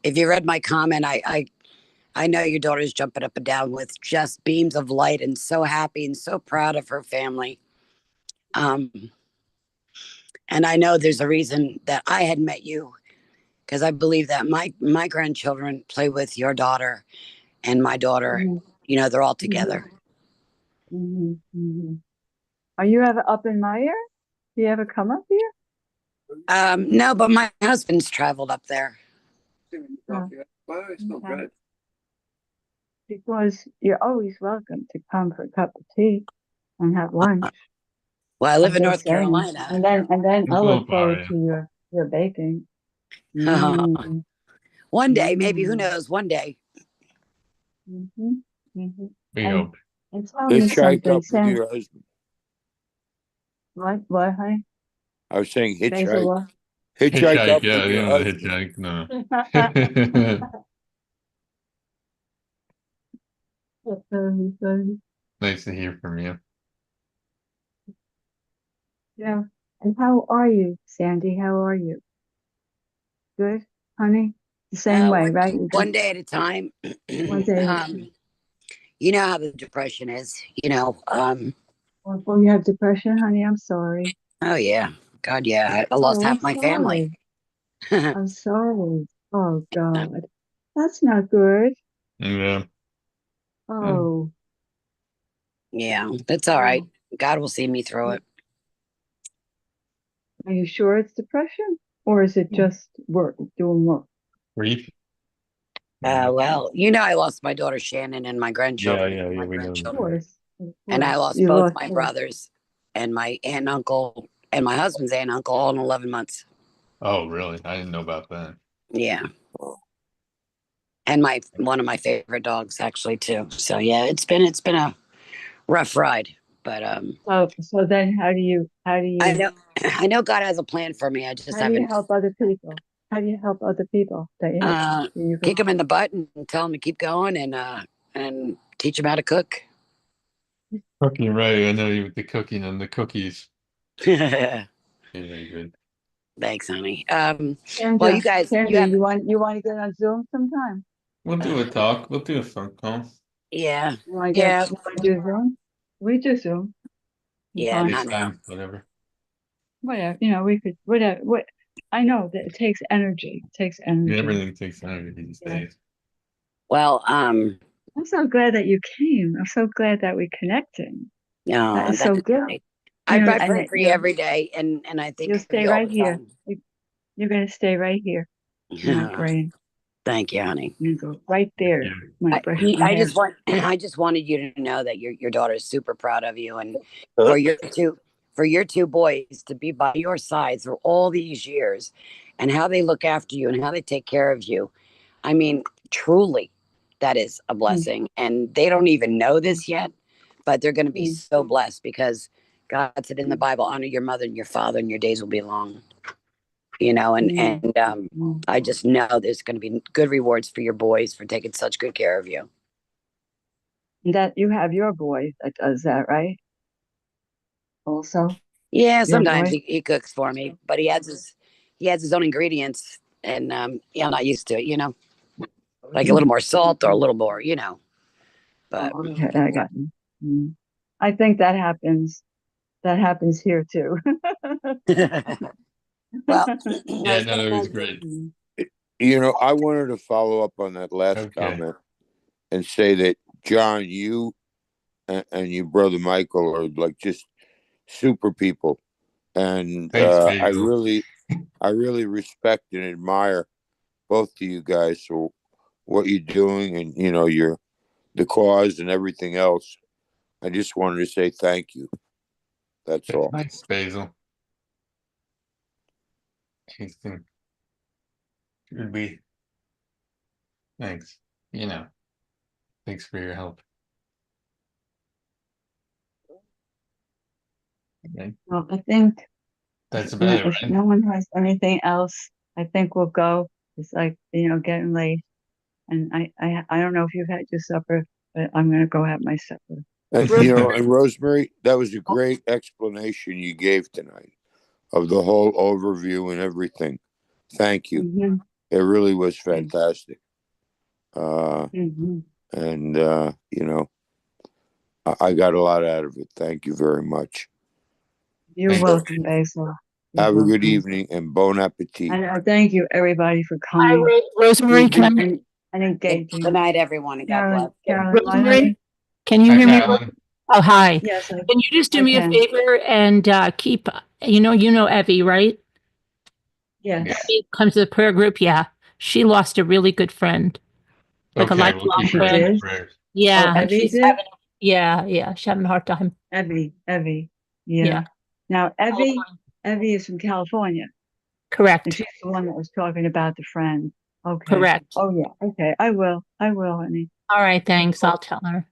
if you read my comment, I know your daughter's jumping up and down with just beams of light and so happy and so proud of her family. And I know there's a reason that I had met you, because I believe that my grandchildren play with your daughter and my daughter. Mhm. You know, they're all together. Mhm, mhm. Are you ever up in my area? Do you ever come up here? No, but my husband's traveled up there. No. Okay. Because you're always welcome to come for a cup of tea and have lunch. Well, I live I'm in just North saying. Carolina. And then I look Cool, forward Mario. to your baking. Mm. One day, maybe, who knows? One day. Mhm, mhm. We And hope. and tell me Hitchhike something, up with Sam. your husband. What, honey? I was saying Basil hitchhike. what? Hitchhike Hitchhike, up yeah, with you your know, the husband. hitchhike, no. That's very funny. Nice to hear from you. Yeah. And how are you, Sandy? How are you? Good, honey? The same way, right? You One just day at a time. one day. You know how the depression is, you know. Oh, you have depression, honey? I'm sorry. Oh yeah. God, yeah. I lost Oh, I'm half my family. sorry. I'm sorry. Oh, God. That's not good. Yeah. Oh, Yeah, that's all right. God will see me through it. are you sure it's depression? Or is it just work, doing work? Grief? Well, you know, I lost my daughter Shannon and my Yeah, grandchildren. yeah, My we know. Of grandchildren. course. Of And I course. lost You both lost my both. brothers and my aunt and uncle and my husband's aunt and uncle all in 11 months. Oh, really? I didn't know about that. Yeah. And one of my favorite dogs actually too. So yeah, it's been a rough ride. But So then how do you I know God has a plan for me. I just how do you haven't help other people? How do you help other people that you kick them in the butt and tell them to keep going and teach them how to cook. Cooking, right. I know you with the cooking and the cookies. Yeah, very good. Thanks, honey. Sandra, Well, you guys, Sandra, you want to get on Zoom sometime? We'll do a talk. We'll do a phone call. Yeah. You want to Yeah. do Zoom? We do Zoom. Yeah, Fine. not now. Whatever. Whatever, we could whatever. What I know that it takes energy. It takes energy. Everything takes energy these days. Well, I'm so glad that you came. I'm so glad that we connected. no, That is so good. right. I pray for you every day, and I think You'll of stay you all right the here. time. You're gonna stay right here. In my brain. Thank you, honey. You go right there. My brain. I just I just wanted you to know that your daughter is super proud of you, and for your two boys to be by your side through all these years, and how they look after you and how they take care of you. I mean, truly, that is a blessing, and they don't even know this yet, but they're going to be so blessed because God said in the Bible, honor your mother and your father, and your days will be long. You know, I just know there's going to be good rewards for your boys for taking such good care of you. That you have your boy that does that, right? Also, yeah, sometimes he cooks for me, but he has his own ingredients, and yeah, I'm not used to it. You know, like a little more salt or a little more, you know. But okay, I got you. I think that happens. That happens here too. Well, yeah, no, it was great. You know, I wanted to follow up on that last comment and say that John, you and your brother Michael are like just super people, and Thanks, I Bagel. really respect and admire both of you guys for what you're doing, and you know the cause and everything else. I just wanted to say thank you. That's all. Thanks, Basil. Should be. Thanks. You know, thanks for your help. Okay. Well, I think That's about it, if right? no one has anything else, I think we'll go. It's like, getting late. And I don't know if you've had your supper, but I'm going to go have my supper. And, and Rosemary, that was a great explanation you gave tonight of the whole overview and everything. Thank you. Mm-hmm. It really was fantastic. Mm-hmm. And, I got a lot out of it. Thank you very much. You're welcome, Basil. Have a good evening and bon appetit. And thank you, everybody, for coming. Rosemary, can I? And engaging. Good night, everyone, and God bless. Carolyn, Rosemary, can you Hi, hear me? Carolyn. Oh, hi. Yes. Can you just do I me a can. favor and keep, you know Evie, right? Yes. She comes to the prayer group. Yeah. She lost a really good friend. Like a Okay, we'll lifelong keep her in friend. our prayers. Yeah. Oh, and Evie she's did? having, she's having a hard time. Evie. Yeah. Yeah. Now, Evie is from California. Correct. And she's the one that was talking about the friend. Okay. Correct. Oh, yeah. Okay. I will, honey. All right. Thanks. I'll tell her.